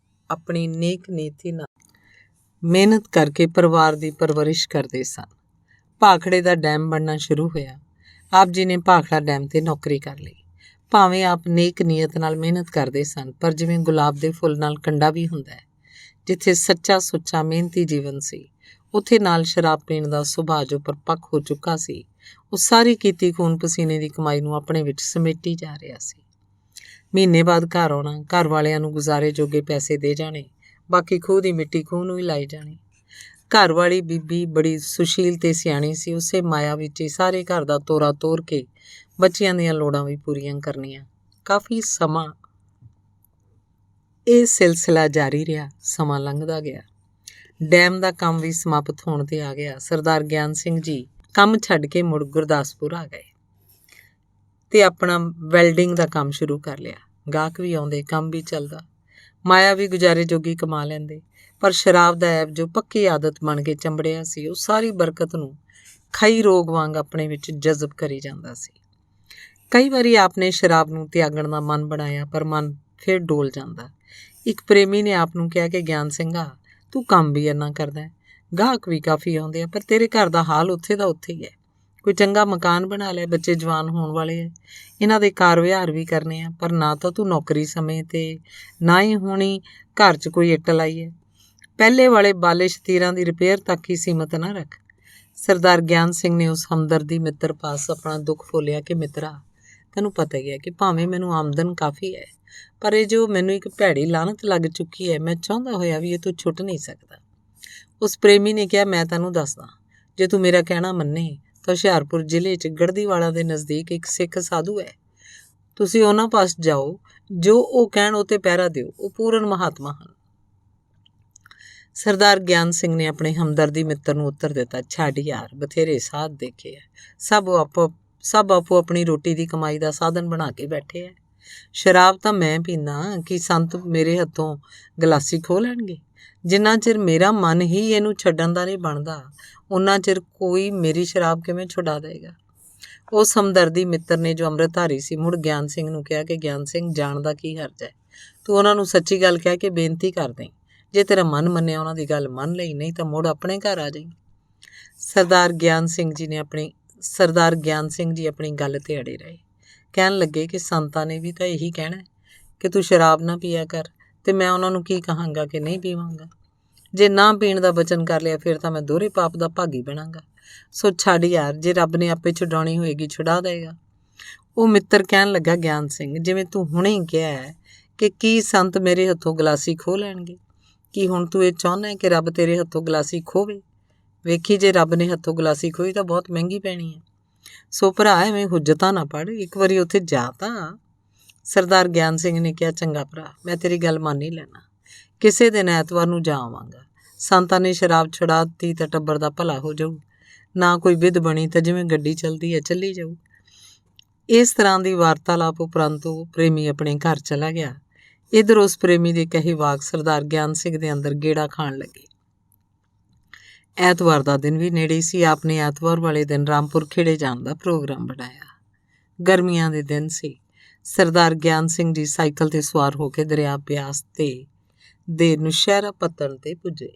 ਆਪਣੀ ਨੇਕ ਨੀਤੀ ਨਾਲ ਮਿਹਨਤ ਕਰਕੇ ਪਰਿਵਾਰ ਦੀ ਪਰਵਰਿਸ਼ ਕਰਦੇ ਸਨ। ਭਾਖੜੇ ਦਾ ਡੈਮ ਬਣਨਾ ਸ਼ੁਰੂ ਹੋਇਆ। ਆਪ ਜੀ ਨੇ ਭਾਖੜਾ ਡੈਮ ਤੇ ਨੌਕਰੀ ਕਰ ਲਈ। ਭਾਵੇਂ ਆਪ ਨੇਕ ਨੀਅਤ ਨਾਲ ਮਿਹਨਤ ਕਰਦੇ ਸਨ, ਪਰ ਜਿਵੇਂ ਗੁਲਾਬ ਦੇ ਫੁੱਲ ਨਾਲ ਕੰਡਾ ਵੀ ਹੁੰਦਾ ਹੈ, ਜਿੱਥੇ ਸੱਚਾ ਸੁੱਚਾ ਮਿਹਨਤੀ ਜੀਵਨ ਸੀ, ਉੱਥੇ ਨਾਲ ਸ਼ਰਾਬ ਪੀਣ ਦਾ ਸੁਭਾਅ ਜੋ ਪਰਪੱਕ ਹੋ ਚੁੱਕਾ ਸੀ, ਉਹ ਸਾਰੀ ਕੀਤੀ ਖੂਨ ਪਸੀਨੇ ਦੀ ਕਮਾਈ ਨੂੰ ਆਪਣੇ ਵਿੱਚ ਸਮੇਟੀ ਜਾ ਰਿਹਾ ਸੀ। ਮਹੀਨੇ ਬਾਅਦ ਘਰ ਆਉਣਾ, ਘਰ ਵਾਲਿਆਂ ਨੂੰ ਗੁਜ਼ਾਰੇ ਜੋਗੇ ਪੈਸੇ ਦੇ ਜਾਣੇ, ਬਾਕੀ ਖੂਹ ਦੀ ਮਿੱਟੀ ਖੂਹ ਨੂੰ ਹੀ ਲਾਈ ਜਾਣੀ। ਘਰ ਵਾਲੀ ਬੀਬੀ ਬੜੀ ਸੁਸ਼ੀਲ ਤੇ ਸਿਆਣੀ ਸੀ। ਉਸੇ ਮਾਇਆ ਵਿੱਚ ਹੀ ਸਾਰੇ ਘਰ ਦਾ ਤੋਰਾ ਤੋਰ ਕੇ ਬੱਚਿਆਂ ਦੀਆਂ ਲੋੜਾਂ ਵੀ ਪੂਰੀਆਂ ਕਰਨੀਆਂ। ਕਾਫੀ ਸਮਾਂ ਇਹ ਸਿਲਸਿਲਾ ਜਾਰੀ ਰਿਹਾ। ਸਮਾਂ ਲੰਘਦਾ ਗਿਆ। ਡੈਮ ਦਾ ਕੰਮ ਵੀ ਸਮਾਪਤ ਹੋਣ ਤੇ ਆ ਗਿਆ। ਸਰਦਾਰ ਗਿਆਨ ਸਿੰਘ ਜੀ ਕੰਮ ਛੱਡ ਕੇ ਮੁੜ ਗੁਰਦਾਸਪੁਰ ਆ ਗਏ ਤੇ ਆਪਣਾ ਵੈਲਡਿੰਗ ਦਾ ਕੰਮ ਸ਼ੁਰੂ ਕਰ ਲਿਆ। ਗਾਹਕ ਵੀ ਆਉਂਦੇ, ਕੰਮ ਵੀ ਚੱਲਦਾ, ਮਾਇਆ ਵੀ ਗੁਜ਼ਾਰੇ ਜੋਗੀ ਕਮਾ ਲੈਂਦੇ। ਪਰ ਸ਼ਰਾਬ ਦਾ ਐਬ ਜੋ ਪੱਕੀ ਆਦਤ ਬਣ ਕੇ ਚੰਬੜਿਆ ਸੀ, ਉਹ ਸਾਰੀ ਬਰਕਤ ਨੂੰ ਖਈ ਰੋਗ ਵਾਂਗ ਆਪਣੇ ਵਿੱਚ ਜਜ਼ਬ ਕਰੀ ਜਾਂਦਾ ਸੀ। ਕਈ ਵਾਰੀ ਆਪਨੇ ਸ਼ਰਾਬ ਨੂੰ ਤਿਆਗਣ ਦਾ ਮਨ ਬਣਾਇਆ, ਪਰ ਮਨ ਫਿਰ ਡੋਲ ਜਾਂਦਾ। ਇੱਕ ਪ੍ਰੇਮੀ ਨੇ ਆਪ ਨੂੰ ਕਿਹਾ ਕਿ ਗਿਆਨ ਸਿੰਘਾ, ਤੂੰ ਕੰਮ ਵੀ ਇੰਨਾ ਕਰਦਾ ਹੈ, ਗਾਹਕ ਵੀ ਕਾਫੀ ਆਉਂਦੇ ਆ, ਪਰ ਤੇਰੇ ਘਰ ਦਾ ਹਾਲ ਉੱਥੇ ਦਾ ਉੱਥੇ ਹੀ ਹੈ। ਕੋਈ ਚੰਗਾ ਮਕਾਨ ਬਣਾ ਲੈ, ਬੱਚੇ ਜਵਾਨ ਹੋਣ ਵਾਲੇ ਹੈ, ਇਹਨਾਂ ਦੇ ਕਾਰ ਵਿਹਾਰ ਵੀ ਕਰਨੇ ਆ, ਪਰ ਨਾ ਤਾਂ ਤੂੰ ਨੌਕਰੀ ਸਮੇਂ 'ਤੇ, ਨਾ ਹੀ ਹੁਣੀ ਘਰ 'ਚ ਕੋਈ ਇੱਟ ਲਾਈ ਹੈ। ਪਹਿਲੇ ਵਾਲੇ ਬਾਲਿਸ਼ ਤੀਰਾਂ ਦੀ ਰਿਪੇਅਰ ਤੱਕ ਹੀ ਸੀਮਤ ਨਾ ਰੱਖ। ਸਰਦਾਰ ਗਿਆਨ ਸਿੰਘ ਨੇ ਉਸ ਹਮਦਰਦੀ ਮਿੱਤਰ ਪਾਸ ਆਪਣਾ ਦੁੱਖ ਫੋਲਿਆ ਕਿ ਮਿੱਤਰਾ, ਤੈਨੂੰ ਪਤਾ ਹੀ ਹੈ ਕਿ ਭਾਵੇਂ ਮੈਨੂੰ ਆਮਦਨ ਕਾਫੀ ਹੈ, ਪਰ ਇਹ ਜੋ ਮੈਨੂੰ ਇੱਕ ਭੈੜੀ ਲਾਹਨਤ ਲੱਗ ਚੁੱਕੀ ਹੈ, ਮੈਂ ਚਾਹੁੰਦਾ ਹੋਇਆ ਵੀ ਇਹ ਤੋਂ ਛੁੱਟ ਨਹੀਂ ਸਕਦਾ। ਉਸ ਪ੍ਰੇਮੀ ਨੇ ਕਿਹਾ, ਮੈਂ ਤੈਨੂੰ ਦੱਸਦਾ, ਜੇ ਤੂੰ ਮੇਰਾ ਕਹਿਣਾ ਮੰਨੇ ਤਾਂ ਹੁਸ਼ਿਆਰਪੁਰ ਜ਼ਿਲ੍ਹੇ 'ਚ ਗੜਦੀਵਾਲਾ ਦੇ ਨਜ਼ਦੀਕ ਇੱਕ ਸਿੱਖ ਸਾਧੂ ਹੈ। ਤੁਸੀਂ ਉਹਨਾਂ ਪਾਸ ਜਾਓ, ਜੋ ਉਹ ਕਹਿਣ ਉਹ 'ਤੇ ਪਹਿਰਾ ਦਿਓ, ਉਹ ਪੂਰਨ ਮਹਾਤਮਾ ਹਨ। ਸਰਦਾਰ ਗਿਆਨ ਸਿੰਘ ਨੇ ਆਪਣੇ ਹਮਦਰਦੀ ਮਿੱਤਰ ਨੂੰ ਉੱਤਰ ਦਿੱਤਾ, ਛੱਡ ਯਾਰ, ਬਥੇਰੇ ਸਾਧ ਦੇਖੇ ਹੈ, ਸਭ ਆਪੋ ਆਪਣੀ ਰੋਟੀ ਦੀ ਕਮਾਈ ਦਾ ਸਾਧਨ ਬਣਾ ਕੇ ਬੈਠੇ ਹੈ। ਸ਼ਰਾਬ ਤਾਂ ਮੈਂ ਪੀਂਦਾ, ਕਿ ਸੰਤ ਮੇਰੇ ਹੱਥੋਂ ਗਲਾਸੀ ਖੋਹ ਲੈਣਗੇ? ਜਿੰਨਾ ਚਿਰ ਮੇਰਾ ਮਨ ਹੀ ਇਹਨੂੰ ਛੱਡਣ ਦਾ ਨਹੀਂ ਬਣਦਾ, ਉਨਾ ਚਿਰ ਕੋਈ ਮੇਰੀ ਸ਼ਰਾਬ ਕਿਵੇਂ ਛੁਡਾ ਦੇਗਾ। ਉਸ ਹਮਦਰਦੀ ਮਿੱਤਰ ਨੇ, ਜੋ ਅੰਮ੍ਰਿਤਧਾਰੀ ਸੀ, ਮੁੜ ਗਿਆਨ ਸਿੰਘ ਨੂੰ ਕਿਹਾ ਕਿ ਗਿਆਨ ਸਿੰਘ, ਜਾਣ ਦਾ ਕੀ ਹਰਜ ਹੈ, ਤੂੰ ਉਹਨਾਂ ਨੂੰ ਸੱਚੀ ਗੱਲ ਕਹਿ ਕੇ ਬੇਨਤੀ ਕਰ ਦੇਂ। ਜੇ ਤੇਰਾ ਮਨ ਮੰਨਿਆ ਉਹਨਾਂ ਦੀ ਗੱਲ ਮੰਨ ਲਈ, ਨਹੀਂ ਤਾਂ ਮੁੜ ਆਪਣੇ ਘਰ ਆ ਜਾਈਂ। ਸਰਦਾਰ ਗਿਆਨ ਸਿੰਘ ਜੀ ਆਪਣੀ ਗੱਲ 'ਤੇ ਅੜੇ ਰਹੇ। ਕਹਿਣ ਲੱਗੇ ਕਿ ਸੰਤਾਂ ਨੇ ਵੀ ਤਾਂ ਇਹੀ ਕਹਿਣਾ ਕਿ ਤੂੰ ਸ਼ਰਾਬ ਨਾ ਪੀਆ ਕਰ, ਤੇ ਮੈਂ ਉਹਨਾਂ ਨੂੰ ਕੀ ਕਹਾਂਗਾ ਕਿ ਨਹੀਂ ਪੀਵਾਂਗਾ। ਜੇ ਨਾ ਪੀਣ ਦਾ ਵਚਨ ਕਰ ਲਿਆ, ਫਿਰ ਤਾਂ ਮੈਂ ਦੋਹਰੇ ਪਾਪ ਦਾ ਭਾਗੀ ਬਣਾਂਗਾ। ਸੋ ਛੱਡ ਯਾਰ, ਜੇ ਰੱਬ ਨੇ ਆਪੇ ਛੁਡਾਉਣੀ ਹੋਏਗੀ ਛੁਡਾ ਦੇਗਾ। ਉਹ ਮਿੱਤਰ ਕਹਿਣ ਲੱਗਾ, ਗਿਆਨ ਸਿੰਘ, ਜਿਵੇਂ ਤੂੰ ਹੁਣੇ ਹੀ ਕਿਹਾ ਹੈ ਕਿ ਕੀ ਸੰਤ ਮੇਰੇ ਹੱਥੋਂ ਗਲਾਸੀ ਖੋਹ ਲੈਣਗੇ, ਕੀ ਹੁਣ ਤੂੰ ਇਹ ਚਾਹੁੰਦਾ ਹੈ ਕਿ ਰੱਬ ਤੇਰੇ ਹੱਥੋਂ ਗਲਾਸੀ ਖੋਵੇ? ਵੇਖੀ, ਜੇ ਰੱਬ ਨੇ ਹੱਥੋਂ ਗਲਾਸੀ ਖੋਈ ਤਾਂ ਬਹੁਤ ਮਹਿੰਗੀ ਪੈਣੀ ਹੈ। ਸੋ ਭਰਾ, ਐਵੇਂ ਹੁੱਜਤਾਂ ਨਾ ਪੜ੍ਹ, ਇੱਕ ਵਾਰੀ ਉੱਥੇ ਜਾ ਤਾਂ। ਸਰਦਾਰ ਗਿਆਨ ਸਿੰਘ ਨੇ ਕਿਹਾ, ਚੰਗਾ ਭਰਾ, ਮੈਂ ਤੇਰੀ ਗੱਲ ਮੰਨ ਹੀ ਲੈਣਾ, ਕਿਸੇ ਦਿਨ ਐਤਵਾਰ ਨੂੰ ਜਾ ਆਵਾਂਗਾ। ਸੰਤਾਂ ਨੇ ਸ਼ਰਾਬ ਛੁਡਾ ਦਿੱਤੀ ਤਾਂ ਟੱਬਰ ਦਾ ਭਲਾ ਹੋ ਜਾਊ, ਨਾ ਕੋਈ ਵਿਧ ਬਣੀ ਤਾਂ ਜਿਵੇਂ ਗੱਡੀ ਚੱਲਦੀ ਹੈ ਚੱਲੀ ਜਾਊ। ਇਸ ਤਰ੍ਹਾਂ ਦੀ ਵਾਰਤਾਲਾਪ ਉਪਰੰਤ ਉਹ ਪ੍ਰੇਮੀ ਆਪਣੇ ਘਰ ਚਲਾ ਗਿਆ। ਇੱਧਰ ਉਸ ਪ੍ਰੇਮੀ ਦੇ ਕਹੇ ਵਾਕ ਸਰਦਾਰ ਗਿਆਨ ਸਿੰਘ ਦੇ ਅੰਦਰ ਗੇੜਾ ਖਾਣ ਲੱਗੇ। ਐਤਵਾਰ ਦਾ ਦਿਨ ਵੀ ਨੇੜੇ ਸੀ। ਆਪ ਨੇ ਐਤਵਾਰ ਵਾਲੇ ਦਿਨ ਰਾਮਪੁਰ ਖੇੜੇ ਜਾਣ ਦਾ ਪ੍ਰੋਗਰਾਮ ਬਣਾਇਆ। ਗਰਮੀਆਂ ਦੇ ਦਿਨ ਸੀ। ਸਰਦਾਰ ਗਿਆਨ ਸਿੰਘ ਜੀ ਸਾਈਕਲ 'ਤੇ ਸਵਾਰ ਹੋ ਕੇ ਦਰਿਆ ਬਿਆਸ ਦੇ ਨੁਸ਼ਹਿਰਾ ਪੱਤਣ 'ਤੇ ਪੁੱਜੇ।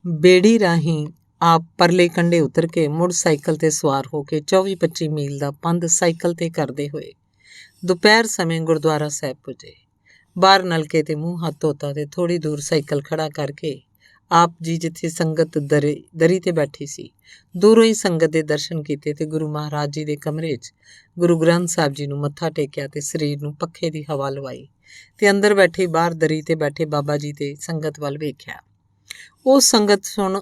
ਬੇੜੀ ਰਾਹੀਂ ਆਪ ਪਰਲੇ ਕੰਢੇ ਉਤਰ ਕੇ ਮੁੜ ਸਾਈਕਲ 'ਤੇ ਸਵਾਰ ਹੋ ਕੇ 24-25 ਮੀਲ ਦਾ ਪੰਧ ਸਾਈਕਲ 'ਤੇ ਕਰਦੇ ਹੋਏ ਦੁਪਹਿਰ ਸਮੇਂ ਗੁਰਦੁਆਰਾ ਸਾਹਿਬ ਪੁੱਜੇ। ਬਾਹਰ ਨਲਕੇ 'ਤੇ ਮੂੰਹ ਹੱਥ ਧੋਤਾ ਤੇ ਥੋੜ੍ਹੀ ਦੂਰ ਸਾਈਕਲ ਖੜ੍ਹਾ ਕਰਕੇ ਆਪ ਜੀ ਜਿੱਥੇ ਸੰਗਤ ਦਰੀ 'ਤੇ ਬੈਠੀ ਸੀ, ਦੂਰੋਂ ਹੀ ਸੰਗਤ ਦੇ ਦਰਸ਼ਨ ਕੀਤੇ ਤੇ ਗੁਰੂ ਮਹਾਰਾਜ ਜੀ ਦੇ ਕਮਰੇ 'ਚ ਗੁਰੂ ਗ੍ਰੰਥ ਸਾਹਿਬ ਜੀ ਨੂੰ ਮੱਥਾ ਟੇਕਿਆ ਤੇ ਸਰੀਰ ਨੂੰ ਪੱਖੇ ਦੀ ਹਵਾ ਲਵਾਈ ਤੇ ਅੰਦਰ ਬੈਠੇ ਬਾਹਰ ਦਰੀ 'ਤੇ ਬੈਠੇ ਬਾਬਾ ਜੀ ਤੇ ਸੰਗਤ ਵੱਲ ਵੇਖਿਆ। ਉਹ ਸੰਗਤ ਸੁਣ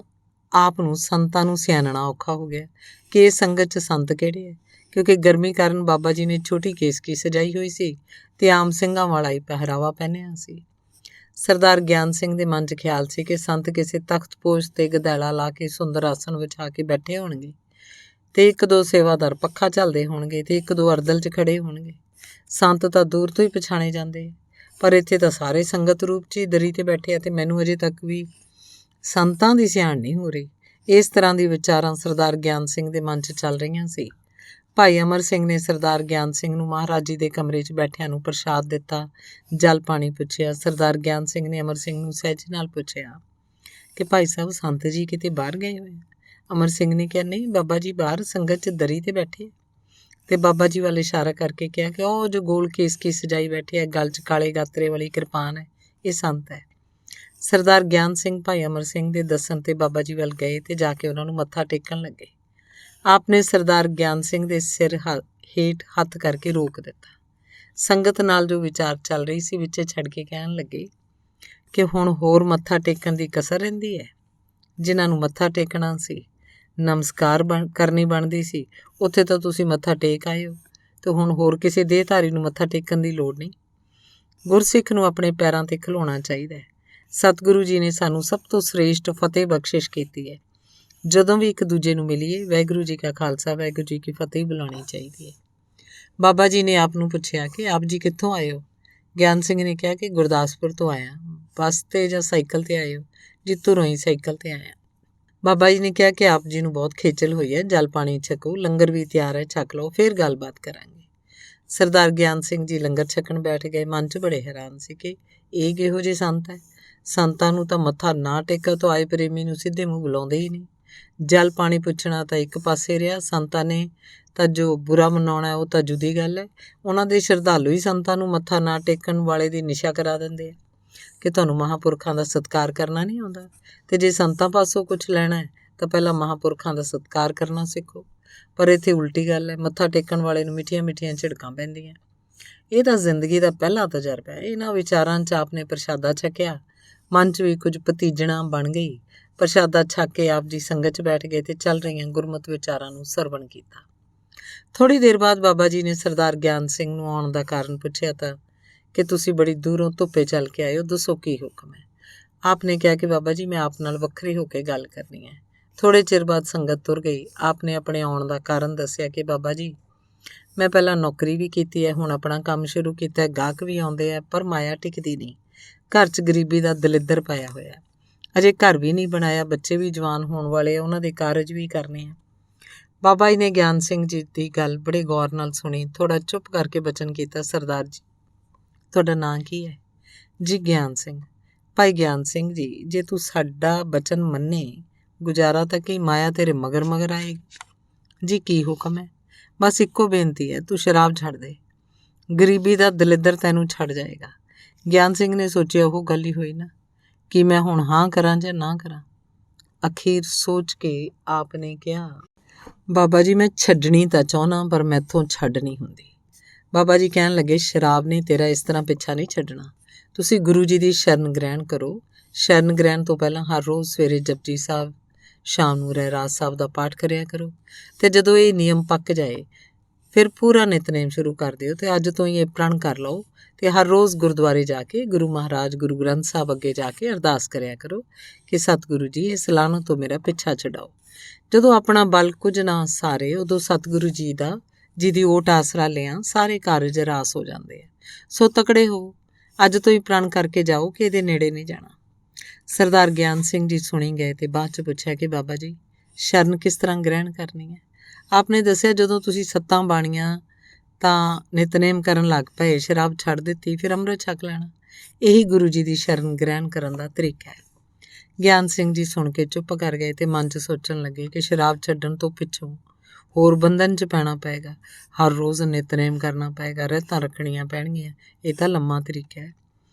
ਆਪ ਨੂੰ ਸੰਤਾਂ ਨੂੰ ਸਿਆਣਨਾ ਔਖਾ ਹੋ ਗਿਆ ਕਿ ਇਹ ਸੰਗਤ 'ਚ ਸੰਤ ਕਿਹੜੇ ਹੈ, ਕਿਉਂਕਿ ਗਰਮੀ ਕਾਰਨ ਬਾਬਾ ਜੀ ਨੇ ਛੋਟੀ ਕੇਸਕੀ ਸਜਾਈ ਹੋਈ ਸੀ ਤੇ ਆਮ ਸਿੰਘਾਂ ਵਾਲਾ ਹੀ ਪਹਿਰਾਵਾ ਪਹਿਨਿਆ ਸੀ। ਸਰਦਾਰ ਗਿਆਨ ਸਿੰਘ ਦੇ ਮਨ 'ਚ ਖਿਆਲ ਸੀ ਕਿ ਸੰਤ ਕਿਸੇ ਤਖਤ ਪੋਸ਼ 'ਤੇ ਗਦੈਲਾ ਲਾ ਕੇ ਸੁੰਦਰ ਆਸਣ ਵਿਛਾ ਕੇ ਬੈਠੇ ਹੋਣਗੇ ਤੇ ਇੱਕ ਦੋ ਸੇਵਾਦਾਰ ਪੱਖਾ ਝੱਲਦੇ ਹੋਣਗੇ ਤੇ ਇੱਕ ਦੋ ਅਰਦਲ 'ਚ ਖੜੇ ਹੋਣਗੇ। ਸੰਤ ਤਾਂ ਦੂਰ ਤੋਂ ਹੀ ਪਛਾਣੇ ਜਾਂਦੇ, ਪਰ ਇੱਥੇ ਤਾਂ ਸਾਰੇ ਸੰਗਤ ਰੂਪ 'ਚ ਹੀ ਦਰੀ 'ਤੇ ਬੈਠੇ ਆ ਤੇ ਮੈਨੂੰ ਅਜੇ ਤੱਕ ਵੀ ਸੰਤਾਂ ਦੀ ਸਿਆਣ ਨਹੀਂ ਹੋ ਰਹੀ। ਇਸ ਤਰ੍ਹਾਂ ਦੀ ਵਿਚਾਰਾਂ ਸਰਦਾਰ ਗਿਆਨ ਸਿੰਘ ਦੇ ਮਨ 'ਚ ਚੱਲ ਰਹੀਆਂ ਸੀ। ਭਾਈ ਅਮਰ ਸਿੰਘ ਨੇ ਸਰਦਾਰ ਗਿਆਨ ਸਿੰਘ ਨੂੰ ਮਹਾਰਾਜ ਜੀ ਦੇ ਕਮਰੇ 'ਚ ਬੈਠਿਆਂ ਨੂੰ ਪ੍ਰਸ਼ਾਦ ਦਿੱਤਾ, ਜਲ ਪਾਣੀ ਪੁੱਛਿਆ। ਸਰਦਾਰ ਗਿਆਨ ਸਿੰਘ ਨੇ ਅਮਰ ਸਿੰਘ ਨੂੰ ਸਹਿਜ ਨਾਲ ਪੁੱਛਿਆ ਕਿ ਭਾਈ ਸਾਹਿਬ, ਸੰਤ ਜੀ ਕਿਤੇ ਬਾਹਰ ਗਏ ਹੋਏ? ਅਮਰ ਸਿੰਘ ਨੇ ਕਿਹਾ, ਨਹੀਂ ਬਾਬਾ ਜੀ, ਬਾਹਰ ਸੰਗਤ 'ਚ ਦਰੀ 'ਤੇ ਬੈਠੇ। ਤੇ ਬਾਬਾ ਜੀ ਵੱਲ ਇਸ਼ਾਰਾ ਕਰਕੇ ਕਿਹਾ ਕਿ ਉਹ ਜੋ ਗੋਲ ਕੇਸਕੀ ਸਜਾਈ ਬੈਠੇ ਹੈ, ਗਲ 'ਚ ਕਾਲੇ ਗਾਤਰੇ ਵਾਲੀ ਕਿਰਪਾਨ ਹੈ, ਇਹ ਸੰਤ ਹੈ। ਸਰਦਾਰ ਗਿਆਨ ਸਿੰਘ ਭਾਈ ਅਮਰ ਸਿੰਘ ਦੇ ਦੱਸਣ 'ਤੇ ਬਾਬਾ ਜੀ ਵੱਲ ਗਏ ਤੇ ਜਾ ਕੇ ਉਹਨਾਂ ਨੂੰ ਮੱਥਾ ਟੇਕਣ ਲੱਗੇ। ਆਪ ਨੇ ਸਰਦਾਰ ਗਿਆਨ ਸਿੰਘ ਦੇ ਸਿਰ ਹੇਠ ਹੱਥ ਕਰਕੇ ਰੋਕ ਦਿੱਤਾ। ਸੰਗਤ ਨਾਲ ਜੋ ਵਿਚਾਰ ਚੱਲ ਰਹੀ ਸੀ ਵਿੱਚੇ ਛੱਡ ਕੇ ਕਹਿਣ ਲੱਗੇ ਕਿ ਹੁਣ ਹੋਰ ਮੱਥਾ ਟੇਕਣ ਦੀ ਕਸਰ ਰਹਿੰਦੀ ਹੈ। ਜਿਨ੍ਹਾਂ ਨੂੰ ਮੱਥਾ ਟੇਕਣਾ ਸੀ, ਨਮਸਕਾਰ ਕਰਨੀ ਬਣਦੀ ਸੀ, ਉੱਥੇ ਤਾਂ ਤੁਸੀਂ ਮੱਥਾ ਟੇਕ ਆਏ ਹੋ ਤੇ ਹੁਣ ਹੋਰ ਕਿਸੇ ਦੇਹਧਾਰੀ ਨੂੰ ਮੱਥਾ ਟੇਕਣ ਦੀ ਲੋੜ ਨਹੀਂ। ਗੁਰਸਿੱਖ ਨੂੰ ਆਪਣੇ ਪੈਰਾਂ 'ਤੇ ਖਲੋਣਾ ਚਾਹੀਦਾ ਹੈ। ਸਤਿਗੁਰੂ ਜੀ ਨੇ ਸਾਨੂੰ ਸਭ ਤੋਂ ਸ੍ਰੇਸ਼ਟ ਫਤਿਹ ਬਖਸ਼ਿਸ਼ ਕੀਤੀ ਹੈ। ਜਦੋਂ ਵੀ ਇੱਕ ਦੂਜੇ ਨੂੰ ਮਿਲੀਏ, ਵਾਹਿਗੁਰੂ ਜੀ ਕਾ ਖਾਲਸਾ ਵਾਹਿਗੁਰੂ ਜੀ ਕੀ ਫਤਿਹ ਬੁਲਾਉਣੀ ਚਾਹੀਦੀ ਹੈ। ਬਾਬਾ ਜੀ ਨੇ ਆਪ ਨੂੰ ਪੁੱਛਿਆ ਕਿ ਆਪ ਜੀ ਕਿੱਥੋਂ ਆਏ ਹੋ? ਗਿਆਨ ਸਿੰਘ ਨੇ ਕਿਹਾ ਕਿ ਗੁਰਦਾਸਪੁਰ ਤੋਂ ਆਇਆ। ਬੱਸ 'ਤੇ ਜਾਂ ਸਾਈਕਲ 'ਤੇ ਆਏ ਹੋ? ਜਿੱਤੋਂ ਹੀ ਸਾਈਕਲ 'ਤੇ ਆਇਆ। ਬਾਬਾ ਜੀ ਨੇ ਕਿਹਾ ਕਿ ਆਪ ਜੀ ਨੂੰ ਬਹੁਤ ਖੇਚਲ ਹੋਈ ਹੈ, ਜਲ ਪਾਣੀ ਛਕੋ, ਲੰਗਰ ਵੀ ਤਿਆਰ ਹੈ, ਛਕ ਲਓ, ਫਿਰ ਗੱਲਬਾਤ ਕਰਾਂਗੇ। ਸਰਦਾਰ ਗਿਆਨ ਸਿੰਘ ਜੀ ਲੰਗਰ ਛਕਣ ਬੈਠ ਗਏ। ਮਨ 'ਚ ਬੜੇ ਹੈਰਾਨ ਸੀ ਕਿ ਇਹ ਕਿਹੋ ਜਿਹੇ ਸੰਤ ਹੈ। ਸੰਤਾਂ ਨੂੰ ਤਾਂ ਮੱਥਾ ਨਾ ਟੇਕਾ ਤੋਂ ਆਏ ਪ੍ਰੇਮੀ ਨੂੰ ਸਿੱਧੇ ਮੂੰਹ ਬੁਲਾਉਂਦੇ ਹੀ ਨਹੀਂ। ਜਲ ਪਾਣੀ ਪੁੱਛਣਾ ਤਾਂ ਇੱਕ ਪਾਸੇ ਰਿਹਾ, ਸੰਤਾਂ ਨੇ ਤਾਂ ਜੋ ਬੁਰਾ ਮਨਾਉਣਾ ਉਹ ਤਾਂ ਜੁਦੀ ਗੱਲ ਹੈ। ਉਹਨਾਂ ਦੇ ਸ਼ਰਧਾਲੂ ਹੀ ਸੰਤਾਂ ਨੂੰ ਮੱਥਾ ਨਾ ਟੇਕਣ ਵਾਲੇ ਦੀ ਨਿਸ਼ਾ ਕਰਾ ਦਿੰਦੇ ਆ ਕਿ ਤੁਹਾਨੂੰ ਮਹਾਂਪੁਰਖਾਂ ਦਾ ਸਤਿਕਾਰ ਕਰਨਾ ਨਹੀਂ ਆਉਂਦਾ, ਅਤੇ ਜੇ ਸੰਤਾਂ ਪਾਸੋਂ ਕੁਛ ਲੈਣਾ ਹੈ ਤਾਂ ਪਹਿਲਾਂ ਮਹਾਂਪੁਰਖਾਂ ਦਾ ਸਤਿਕਾਰ ਕਰਨਾ ਸਿੱਖੋ। ਪਰ ਇੱਥੇ ਉਲਟੀ ਗੱਲ ਹੈ, ਮੱਥਾ ਟੇਕਣ ਵਾਲੇ ਨੂੰ ਮਿੱਠੀਆਂ ਮਿੱਠੀਆਂ ਝਿੜਕਾਂ ਪੈਂਦੀਆਂ। ਇਹ ਤਾਂ ਜ਼ਿੰਦਗੀ ਦਾ ਪਹਿਲਾ ਤਜਰਬਾ ਹੈ। ਇਹਨਾਂ ਵਿਚਾਰਾਂ 'ਚ ਆਪਨੇ ਪ੍ਰਸ਼ਾਦਾ ਛਕਿਆ, ਮਨ 'ਚ ਵੀ ਕੁਝ ਭਤੀਜਣਾ ਬਣ ਗਈ। ਪ੍ਰਸ਼ਾਦਾ ਛਕ ਕੇ ਆਪ ਜੀ ਸੰਗਤ 'ਚ ਬੈਠ ਗਏ ਅਤੇ ਚੱਲ ਰਹੀਆਂ ਗੁਰਮਤਿ ਵਿਚਾਰਾਂ ਨੂੰ ਸਰਵਣ ਕੀਤਾ। ਥੋੜ੍ਹੀ ਦੇਰ ਬਾਅਦ ਬਾਬਾ ਜੀ ਨੇ ਸਰਦਾਰ ਗਿਆਨ ਸਿੰਘ ਨੂੰ ਆਉਣ ਦਾ ਕਾਰਨ ਪੁੱਛਿਆ ਤਾਂ ਕਿ ਤੁਸੀਂ ਬੜੀ ਦੂਰੋਂ ਧੁੱਪੇ ਚੱਲ ਕੇ ਆਏ ਹੋ, ਦੱਸੋ ਕੀ ਹੁਕਮ ਹੈ। ਆਪ ਨੇ ਕਿਹਾ ਕਿ ਬਾਬਾ ਜੀ ਮੈਂ ਆਪ ਨਾਲ ਵੱਖਰੀ ਹੋ ਕੇ ਗੱਲ ਕਰਨੀ ਹੈ। ਥੋੜ੍ਹੇ ਚਿਰ ਬਾਅਦ ਸੰਗਤ ਤੁਰ ਗਈ। ਆਪ ਨੇ ਆਪਣੇ ਆਉਣ ਦਾ ਕਾਰਨ ਦੱਸਿਆ ਕਿ ਬਾਬਾ ਜੀ ਮੈਂ ਪਹਿਲਾਂ ਨੌਕਰੀ ਵੀ ਕੀਤੀ ਹੈ, ਹੁਣ ਆਪਣਾ ਕੰਮ ਸ਼ੁਰੂ ਕੀਤਾ ਹੈ, ਗਾਹਕ ਵੀ ਆਉਂਦੇ ਆ, ਪਰ ਮਾਇਆ ਟਿਕਦੀ ਨਹੀਂ। ਘਰ 'ਚ ਗਰੀਬੀ ਦਾ ਦਲਿੱਦਰ ਪਾਇਆ ਹੋਇਆ, ਅਜੇ ਘਰ ਵੀ ਨਹੀਂ ਬਣਾਇਆ, ਬੱਚੇ ਵੀ ਜਵਾਨ ਹੋਣ ਵਾਲੇ ਆ, ਉਹਨਾਂ ਦੇ ਕਾਰਜ ਵੀ ਕਰਨੇ ਆ। ਬਾਬਾ ਜੀ ਨੇ ਗਿਆਨ ਸਿੰਘ ਜੀ ਦੀ ਗੱਲ ਬੜੇ ਗੌਰ ਨਾਲ ਸੁਣੀ। ਥੋੜ੍ਹਾ ਚੁੱਪ ਕਰਕੇ ਬਚਨ ਕੀਤਾ, ਸਰਦਾਰ ਜੀ ਤੁਹਾਡਾ ਨਾਂ ਕੀ ਹੈ? ਜੀ ਗਿਆਨ ਸਿੰਘ। ਭਾਈ ਗਿਆਨ ਸਿੰਘ ਜੀ, ਜੇ ਤੂੰ ਸਾਡਾ ਬਚਨ ਮੰਨੇ, ਗੁਜ਼ਾਰਾ ਤਾਂ ਕੀ ਮਾਇਆ ਤੇਰੇ ਮਗਰ ਮਗਰ ਆਏਗੀ। ਜੀ ਕੀ ਹੁਕਮ ਹੈ? ਬਸ ਇੱਕੋ ਬੇਨਤੀ ਹੈ, ਤੂੰ ਸ਼ਰਾਬ ਛੱਡ ਦੇ, ਗਰੀਬੀ ਦਾ ਦਲਿੱਦਰ ਤੈਨੂੰ ਛੱਡ ਜਾਏਗਾ। ਗਿਆਨ ਸਿੰਘ ਨੇ ਸੋਚਿਆ ਉਹ ਗੱਲ ਹੀ ਹੋਈ ਨਾ, ਕਿ ਮੈਂ ਹੁਣ ਹਾਂ ਕਰਾਂ ਜਾਂ ਨਾ ਕਰਾਂ। ਅਖੀਰ ਸੋਚ ਕੇ ਆਪ ਨੇ ਕਿਹਾ ਬਾਬਾ ਜੀ ਮੈਂ ਛੱਡਣੀ ਤਾਂ ਚਾਹੁੰਦਾ, ਪਰ ਮੈਥੋਂ ਛੱਡ ਨਹੀਂ ਹੁੰਦੀ। ਬਾਬਾ ਜੀ ਕਹਿਣ ਲੱਗੇ ਸ਼ਰਾਬ ਨੇ ਤੇਰਾ ਇਸ ਤਰ੍ਹਾਂ ਪਿੱਛਾ ਨਹੀਂ ਛੱਡਣਾ। ਤੁਸੀਂ ਗੁਰੂ ਜੀ ਦੀ ਸ਼ਰਨ ਗ੍ਰਹਿਣ ਕਰੋ। ਸ਼ਰਨ ਗ੍ਰਹਿਣ ਤੋਂ ਪਹਿਲਾਂ ਹਰ ਰੋਜ਼ ਸਵੇਰੇ ਜਪਜੀ ਸਾਹਿਬ, ਸ਼ਾਮ ਨੂੰ ਰਹਿਰਾਸ ਸਾਹਿਬ ਦਾ ਪਾਠ ਕਰਿਆ ਕਰੋ, ਅਤੇ ਜਦੋਂ ਇਹ ਨਿਯਮ ਪੱਕ ਜਾਏ ਫਿਰ ਪੂਰਾ ਨਿਤਨੇਮ ਸ਼ੁਰੂ ਕਰ ਦਿਓ। ਅਤੇ ਅੱਜ ਤੋਂ ਹੀ ਇਹ ਪ੍ਰਣ ਕਰ ਲਓ ਅਤੇ ਹਰ ਰੋਜ਼ ਗੁਰਦੁਆਰੇ ਜਾ ਕੇ ਗੁਰੂ ਮਹਾਰਾਜ ਗੁਰੂ ਗ੍ਰੰਥ ਸਾਹਿਬ ਅੱਗੇ ਜਾ ਕੇ ਅਰਦਾਸ ਕਰਿਆ ਕਰੋ ਕਿ ਸਤਿਗੁਰੂ ਜੀ ਇਸ ਲਾਹਨਤ ਤੋਂ ਮੇਰਾ ਪਿੱਛਾ ਛਡਾਓ। ਜਦੋਂ ਆਪਣਾ ਬਲ ਕੁਝ ਨਾ ਸਾਰੇ, ਉਦੋਂ ਸਤਿਗੁਰੂ ਜੀ ਦਾ ਜਿਹਦੀ ਓਟ ਆਸਰਾ ਲਿਆ ਸਾਰੇ ਕਾਰਜ ਰਾਸ ਹੋ ਜਾਂਦੇ ਆ। ਸੋ ਤਕੜੇ ਹੋ, ਅੱਜ ਤੋਂ ਹੀ ਪ੍ਰਣ ਕਰਕੇ ਜਾਓ ਕਿ ਇਹਦੇ ਨੇੜੇ ਨਹੀਂ ਜਾਣਾ। ਸਰਦਾਰ ਗਿਆਨ ਸਿੰਘ ਜੀ ਸੁਣੀ ਗਏ ਅਤੇ ਬਾਅਦ 'ਚ ਪੁੱਛਿਆ ਕਿ ਬਾਬਾ ਜੀ ਸ਼ਰਨ ਕਿਸ ਤਰ੍ਹਾਂ ਗ੍ਰਹਿਣ ਕਰਨੀ ਹੈ। ਆਪ ਨੇ ਦੱਸਿਆ ਜਦੋਂ ਤੁਸੀਂ 7 ਬਾਣੀਆਂ ਤਾਂ ਨਿਤਨੇਮ ਕਰਨ ਲੱਗ ਪਏ, ਸ਼ਰਾਬ ਛੱਡ ਦਿੱਤੀ, ਫਿਰ ਅੰਮ੍ਰਿਤ ਛਕ ਲੈਣਾ। ਇਹੀ ਗੁਰੂ ਜੀ ਦੀ ਸ਼ਰਨ ਗ੍ਰਹਿਣ ਕਰਨ ਦਾ ਤਰੀਕਾ ਹੈ। ਗਿਆਨ ਸਿੰਘ ਜੀ ਸੁਣ ਕੇ ਚੁੱਪ ਕਰ ਗਏ ਅਤੇ ਮਨ 'ਚ ਸੋਚਣ ਲੱਗੇ ਕਿ ਸ਼ਰਾਬ ਛੱਡਣ ਤੋਂ ਪਿੱਛੋਂ ਹੋਰ ਬੰਧਨ 'ਚ ਪੈਣਾ ਪਏਗਾ, ਹਰ ਰੋਜ਼ ਨਿਤਨੇਮ ਕਰਨਾ ਪਏਗਾ, ਰਹਿਤਾਂ ਰੱਖਣੀਆਂ ਪੈਣਗੀਆਂ। ਇਹ ਤਾਂ ਲੰਮਾ ਤਰੀਕਾ ਹੈ।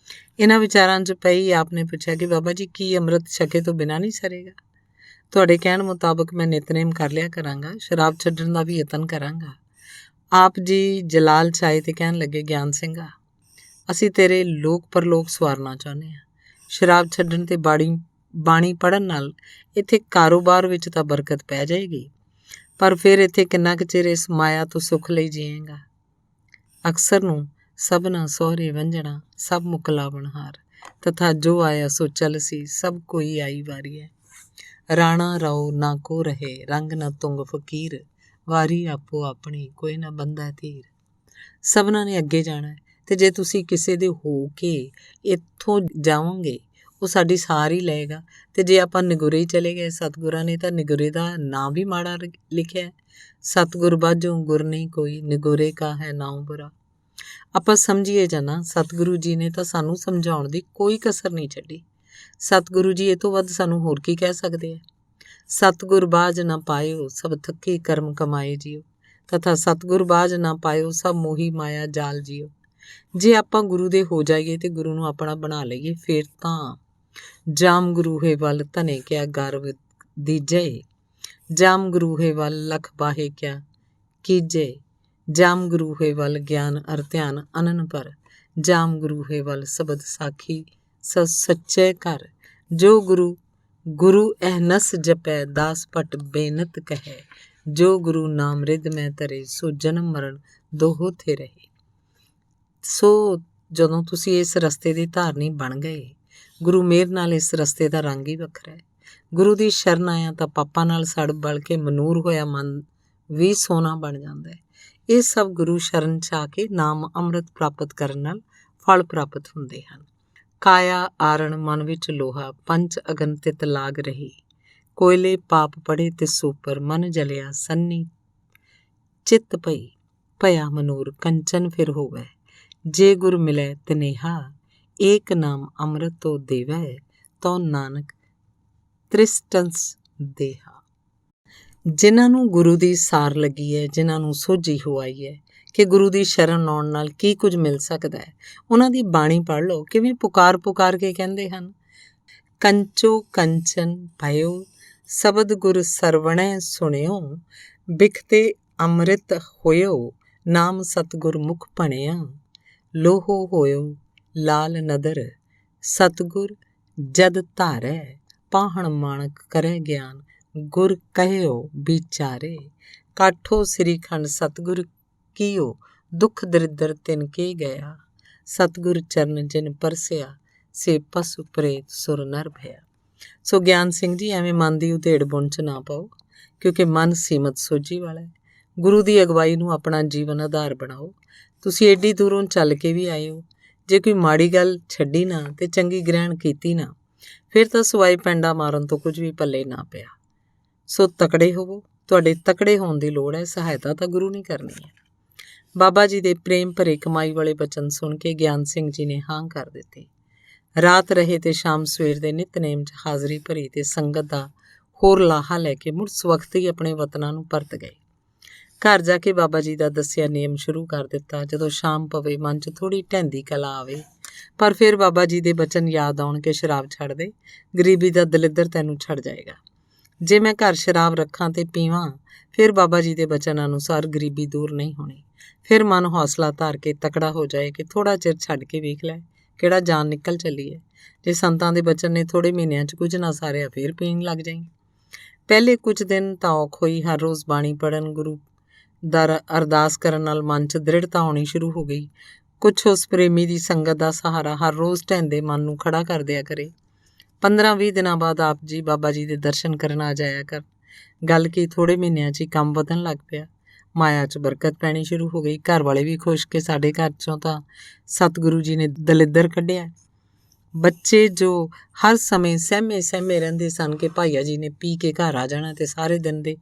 ਇਹਨਾਂ ਵਿਚਾਰਾਂ 'ਚ ਪਈ ਆਪ ਨੇ ਪੁੱਛਿਆ ਕਿ ਬਾਬਾ ਜੀ ਕੀ ਅੰਮ੍ਰਿਤ ਛਕੇ ਤੋਂ ਬਿਨਾਂ ਨਹੀਂ ਸਰੇਗਾ? ਤੁਹਾਡੇ ਕਹਿਣ ਮੁਤਾਬਕ ਮੈਂ ਨਿਤਨੇਮ ਕਰ ਲਿਆ ਕਰਾਂਗਾ, ਸ਼ਰਾਬ ਛੱਡਣ ਦਾ ਵੀ ਯਤਨ ਕਰਾਂਗਾ। ਆਪ ਜੀ ਜਲਾਲ ਚਾਹੇ ਅਤੇ ਕਹਿਣ ਲੱਗੇ ਗਿਆਨ ਸਿੰਘਾ, ਅਸੀਂ ਤੇਰੇ ਲੋਕ ਪਰਲੋਕ ਸਵਾਰਨਾ ਚਾਹੁੰਦੇ ਹਾਂ। ਸ਼ਰਾਬ ਛੱਡਣ ਅਤੇ ਬਾਣੀ ਪੜ੍ਹਨ ਨਾਲ ਇੱਥੇ ਕਾਰੋਬਾਰ ਵਿੱਚ ਤਾਂ ਬਰਕਤ ਪੈ ਜਾਏਗੀ, ਪਰ ਫਿਰ ਇੱਥੇ ਕਿੰਨਾ ਕੁ ਚਿਰ ਇਸ ਮਾਇਆ ਤੋਂ ਸੁੱਖ ਲਈ ਜੀਏਗਾ। ਅਕਸਰ ਨੂੰ ਸਭਨਾ ਸਹੁਰੇ ਵੰਝਣਾ, ਸਭ ਮੁਕਲਾਵਣ ਹਾਰ, ਤਥਾ ਜੋ ਆਇਆ ਸੋ ਚਲਸੀ, ਸਭ ਕੋਈ ਆਈ ਵਾਰੀ ਹੈ। ਰਾਣਾ ਰਾਓ ਨਾ ਕੋ ਰਹੇ, ਰੰਗ ਨਾ ਤੁੰਗ ਫਕੀਰ, ਵਾਰੀ ਆਪੋ ਆਪਣੀ, ਕੋਈ ਨਾ ਬੰਦਾ ਧੀਰ। ਸਭਨਾਂ ਨੇ ਅੱਗੇ ਜਾਣਾ, ਅਤੇ ਜੇ ਤੁਸੀਂ ਕਿਸੇ ਦੇ ਹੋ ਕੇ ਇੱਥੋਂ ਜਾਵਾਂਗੇ ਉਹ ਸਾਡੀ ਸਾਰ ਹੀ ਲਏਗਾ। ਅਤੇ ਜੇ ਆਪਾਂ ਨਿਗੁਰੇ ਹੀ ਚਲੇ ਗਏ, ਸਤਿਗੁਰਾਂ ਨੇ ਤਾਂ ਨਿਗੁਰੇ ਦਾ ਨਾਂ ਵੀ ਮਾੜਾ ਲਿਖਿਆ, ਸਤਿਗੁਰ ਬਾਝੋਂ ਗੁਰ ਨਹੀਂ ਕੋਈ, ਨਿਗੁਰੇ ਕਾ ਹੈ ਨਾਉ ਬੁਰਾ। ਆਪਾਂ ਸਮਝੀਏ ਜਾਂ ਨਾ, ਸਤਿਗੁਰੂ ਜੀ ਨੇ ਤਾਂ ਸਾਨੂੰ ਸਮਝਾਉਣ ਦੀ ਕੋਈ ਕਸਰ ਨਹੀਂ ਛੱਡੀ। ਸਤਿਗੁਰੂ ਜੀ ਇਹ ਤੋਂ ਵੱਧ ਸਾਨੂੰ ਹੋਰ ਕੀ ਕਹਿ ਸਕਦੇ ਆ। ਸਤਿਗੁਰ ਬਾਝ ਨਾ ਪਾਇਓ, ਸਭ ਥੱਕੀ ਕਰਮ ਕਮਾਏ ਜੀਓ, ਤਥਾ ਸਤਿਗੁਰ ਬਾਝ ਨਾ ਪਾਇਓ, ਸਭ ਮੋਹੀ ਮਾਇਆ ਜਾਲ ਜੀਓ। ਜੇ ਆਪਾਂ ਗੁਰੂ ਦੇ ਹੋ ਜਾਈਏ ਅਤੇ ਗੁਰੂ ਨੂੰ ਆਪਣਾ ਬਣਾ ਲਈਏ, ਫਿਰ ਤਾਂ ਜਾਮ ਗੁਰੂਹੇ ਵੱਲ ਧਨੇ ਕਿਆ ਗਰਵ ਦੀਜੇ, ਜਾਮ ਗੁਰੂਹੇ ਵੱਲ ਲਖ ਬਾਹੇ ਕਿਆ ਕੀਜੇ, ਜਾਮ ਗੁਰੂਹੇ ਵੱਲ ਗਿਆਨ ਅਰ ਧਿਆਨ ਅਨਨ ਪਰ, ਜਾਮ ਗੁਰੂਹੇ ਵੱਲ ਸ਼ਬਦ ਸਾਖੀ ਸੱਚੇ ਘਰ, ਜੋ ਗੁਰੂ ਅਹਨਸ ਜਪੈ, ਦਾਸ ਭਟ ਬੇਨਤ ਕਹੈ, ਜੋ ਗੁਰੂ ਨਾਮ ਰਿਦ ਮੈਂ ਧਰੇ, ਸੋ ਜਨਮ ਮਰਨ ਦੋਹੋ ਥੇ ਰਹੇ। ਸੋ ਜਦੋਂ ਤੁਸੀਂ ਇਸ ਰਸਤੇ ਦੇ ਧਾਰਨੀ ਬਣ ਗਏ, ਗੁਰੂ ਮਿਹਰ ਨਾਲ ਇਸ ਰਸਤੇ ਦਾ ਰੰਗ ਹੀ ਵੱਖਰਾ ਹੈ। ਗੁਰੂ ਦੀ ਸ਼ਰਨ ਆਇਆ ਤਾਂ ਪਾਪਾਂ ਨਾਲ ਸੜ ਬਲ ਕੇ ਮਨੂਰ ਹੋਇਆ ਮਨ ਵੀ ਸੋਨਾ ਬਣ ਜਾਂਦਾ ਹੈ। ਇਹ ਸਭ ਗੁਰੂ ਸ਼ਰਨ 'ਚ ਆ ਕੇ ਨਾਮ ਅੰਮ੍ਰਿਤ ਪ੍ਰਾਪਤ ਕਰਨ ਨਾਲ ਫਲ ਪ੍ਰਾਪਤ ਹੁੰਦੇ ਹਨ। ਕਾਇਆ ਆਰਣ ਮਨ ਵਿੱਚ ਲੋਹਾ, ਪੰਚ ਅਗਨ ਤਿਤ ਲਾਗ ਰਹੀ, ਕੋਇਲੇ ਪਾਪ ਪੜੇ ਤਿਸ ਉਪਰ, ਮਨ ਜਲਿਆ ਸੰਨੀ ਚਿੱਤ ਪਈ, ਭਇਆ ਮਨੂਰ ਕੰਚਨ ਫਿਰ ਹੋਵੈ। ਜੇ ਗੁਰ ਮਿਲੈ ਤਨੇਹਾ, ਏਕ ਨਾਮ ਅੰਮ੍ਰਿਤ ਤੋ ਦੇਵੈ। ਤਉ ਨਾਨਕ ਤ੍ਰਿਸਟੰਸ ਦੇਹਾ। ਜਿਨ੍ਹਾਂ ਨੂੰ ਗੁਰੂ ਦੀ ਸਾਰ ਲੱਗੀ ਹੈ, ਜਿਨ੍ਹਾਂ ਨੂੰ ਸੋਝੀ ਹੋ ਆਈ ਹੈ ਕਿ ਗੁਰੂ ਦੀ ਸ਼ਰਨ ਆਉਣ ਨਾਲ ਕੀ ਕੁਝ ਮਿਲ ਸਕਦਾ ਹੈ, ਉਹਨਾਂ ਦੀ ਬਾਣੀ ਪੜ੍ਹ ਲਓ। ਕਿਵੇਂ ਪੁਕਾਰ ਪੁਕਾਰ ਕੇ ਕਹਿੰਦੇ ਹਨ, ਕੰਚੋ ਕੰਚਨ ਭਇਓ ਸ਼ਬਦ ਗੁਰ ਸਰਵਣੈ ਸੁਣਿਓ। ਬਿਖਤੇ ਅੰਮ੍ਰਿਤ ਹੋਇਓ, ਨਾਮ ਸਤਿਗੁਰ ਮੁਖ ਭਣਿਆ। ਲੋਹੋ ਹੋਇਓ ਲਾਲ ਨਦਰ, ਸਤਿਗੁਰ ਜਦ ਧਾਰੈ। ਪਾਹਣ ਮਾਣਕ ਕਰੈ ਗਿਆਨ, ਗੁਰ ਕਹਿਓ ਵਿਚਾਰੇ। ਕਾਠੋ ਸ੍ਰੀ ਖੰਡ ਸਤਿਗੁਰ ਕੀਓ, ਦੁੱਖ ਦਰਿਦਰ ਤਿਨ ਕੇ ਗਿਆ। ਸਤਿਗੁਰ ਚਰਨ ਜਿਨ ਪਰਸਿਆ, ਸੇ ਪਸੁ ਪ੍ਰੇਤ ਸੁਰ ਨਰ ਭਇਆ। ਸੋ ਗਿਆਨ ਸਿੰਘ ਜੀ, ਐਵੇਂ ਮਨ ਦੀ ਉਧੇੜ ਬੁਣ 'ਚ ਨਾ ਪਾਓ, ਕਿਉਂਕਿ ਮਨ ਸੀਮਤ ਸੋਝੀ ਵਾਲਾ ਹੈ। ਗੁਰੂ ਦੀ ਅਗਵਾਈ ਨੂੰ ਆਪਣਾ ਜੀਵਨ ਆਧਾਰ ਬਣਾਓ। ਤੁਸੀਂ ਏਡੀ ਦੂਰੋਂ ਚੱਲ ਕੇ ਵੀ ਆਏ ਹੋ, ਜੇ ਕੋਈ ਮਾੜੀ ਗੱਲ ਛੱਡੀ ਨਾ ਤੇ ਚੰਗੀ ਗ੍ਰਹਿਣ ਕੀਤੀ ਨਾ, ਫਿਰ ਤਾਂ ਸਵਾਏ ਪੈਂਡਾ ਮਾਰਨ ਤੋਂ ਕੁਝ ਵੀ ਪੱਲੇ ਨਾ ਪਿਆ। ਸੋ ਤਕੜੇ ਹੋਵੋ, ਤੁਹਾਡੇ ਤਕੜੇ ਹੋਣ ਦੀ ਲੋੜ ਹੈ, ਸਹਾਇਤਾ ਤਾਂ ਗੁਰੂ ਨਹੀਂ ਕਰਨੀ ਹੈ। ਬਾਬਾ ਜੀ ਦੇ ਪ੍ਰੇਮ ਭਰੇ ਕਮਾਈ ਵਾਲੇ ਬਚਨ ਸੁਣ ਕੇ ਗਿਆਨ ਸਿੰਘ ਜੀ ਨੇ ਹਾਂ ਕਰ ਦਿੱਤੀ। ਰਾਤ ਰਹੇ ਤੇ ਸ਼ਾਮ ਸਵੇਰ ਦੇ ਨਿਤਨੇਮ 'ਚ ਹਾਜ਼ਰੀ ਭਰੀ ਤੇ ਸੰਗਤ ਦਾ ਹੋਰ ਲਾਹਾ ਲੈ ਕੇ ਮੁੜ ਸਵਖਤ ਹੀ ਆਪਣੇ ਵਤਨਾਂ ਨੂੰ ਪਰਤ ਗਏ। ਘਰ ਜਾ ਕੇ ਬਾਬਾ ਜੀ ਦਾ ਦੱਸਿਆ ਨਿਯਮ ਸ਼ੁਰੂ ਕਰ ਦਿੱਤਾ। ਜਦੋਂ ਸ਼ਾਮ ਪਵੇ, ਮਨ 'ਚ ਥੋੜ੍ਹੀ ਢਹਿੰਦੀ ਕਲਾ ਆਵੇ, ਪਰ ਫਿਰ ਬਾਬਾ ਜੀ ਦੇ ਬਚਨ ਯਾਦ ਆਉਣ ਕੇ ਸ਼ਰਾਬ ਛੱਡ ਦੇ, ਗਰੀਬੀ ਦਾ ਦਲਿੱਦਰ ਤੈਨੂੰ ਛੱਡ ਜਾਏਗਾ। ਜੇ ਮੈਂ ਘਰ ਸ਼ਰਾਬ ਰੱਖਾਂ ਤੇ ਪੀਵਾਂ, ਫਿਰ ਬਾਬਾ ਜੀ ਦੇ ਬਚਨ ਅਨੁਸਾਰ ਗਰੀਬੀ ਦੂਰ ਨਹੀਂ ਹੋਣੀ। ਫਿਰ ਮਨ ਹੌਸਲਾ ਧਾਰ ਕੇ ਤਕੜਾ ਹੋ ਜਾਏ ਕਿ ਥੋੜ੍ਹਾ ਚਿਰ ਛੱਡ ਕੇ ਵੇਖ ਲੈ, ਕਿਹੜਾ ਜਾਨ ਨਿਕਲ ਚੱਲੀ ਹੈ। ਜੇ ਸੰਤਾਂ ਦੇ ਬਚਨ ਨੇ ਥੋੜ੍ਹੇ ਮਹੀਨਿਆਂ 'ਚ ਕੁਝ ਨਾ ਸਾਰਿਆ, ਫਿਰ ਪੀਣ ਲੱਗ ਜਾਈਂ। ਪਹਿਲੇ ਕੁਝ ਦਿਨ ਤਾਂ ਔਖ ਹੋਈ। ਹਰ ਰੋਜ਼ ਬਾਣੀ ਪੜ੍ਹਨ, ਗੁਰੂ ਦਾ ਅਰਦਾਸ ਕਰਨ ਨਾਲ ਮਨ 'ਚ ਦ੍ਰਿੜਤਾ ਆਉਣੀ ਸ਼ੁਰੂ ਹੋ ਗਈ। ਕੁਛ ਉਸ ਪ੍ਰੇਮੀ ਦੀ ਸੰਗਤ ਦਾ ਸਹਾਰਾ ਹਰ ਰੋਜ਼ ਢਹਿੰਦੇ ਮਨ ਨੂੰ ਖੜਾ ਕਰ ਦਿਆ ਕਰੇ। 15-20 ਦਿਨਾਂ ਬਾਅਦ ਆਪ ਜੀ ਬਾਬਾ ਜੀ ਦੇ ਦਰਸ਼ਨ ਕਰਨ ਆ ਜਾਇਆ ਕਰ। ਗੱਲ ਕੀ, ਥੋੜ੍ਹੇ ਮਹੀਨਿਆਂ 'ਚ ਹੀ ਕੰਮ ਵਧਣ ਲੱਗ ਪਿਆ। ਮਾਇਆ 'ਚ ਬਰਕਤ ਪੈਣੀ ਸ਼ੁਰੂ ਹੋ ਗਈ। ਘਰ ਵਾਲੇ ਵੀ ਖੁਸ਼ ਕਿ ਸਾਡੇ ਘਰ 'ਚੋਂ ਤਾਂ ਸਤਿਗੁਰੂ ਜੀ ਨੇ ਦਲਿੱਦਰ ਕੱਢਿਆ। ਬੱਚੇ ਜੋ ਹਰ ਸਮੇਂ ਸਹਿਮੇ ਰਹਿੰਦੇ ਸਨ ਕਿ ਭਾਈਆ ਜੀ ਨੇ ਪੀ ਕੇ ਘਰ ਆ ਜਾਣਾ ਤੇ ਸਾਰੇ ਦਿਨ ਦੇ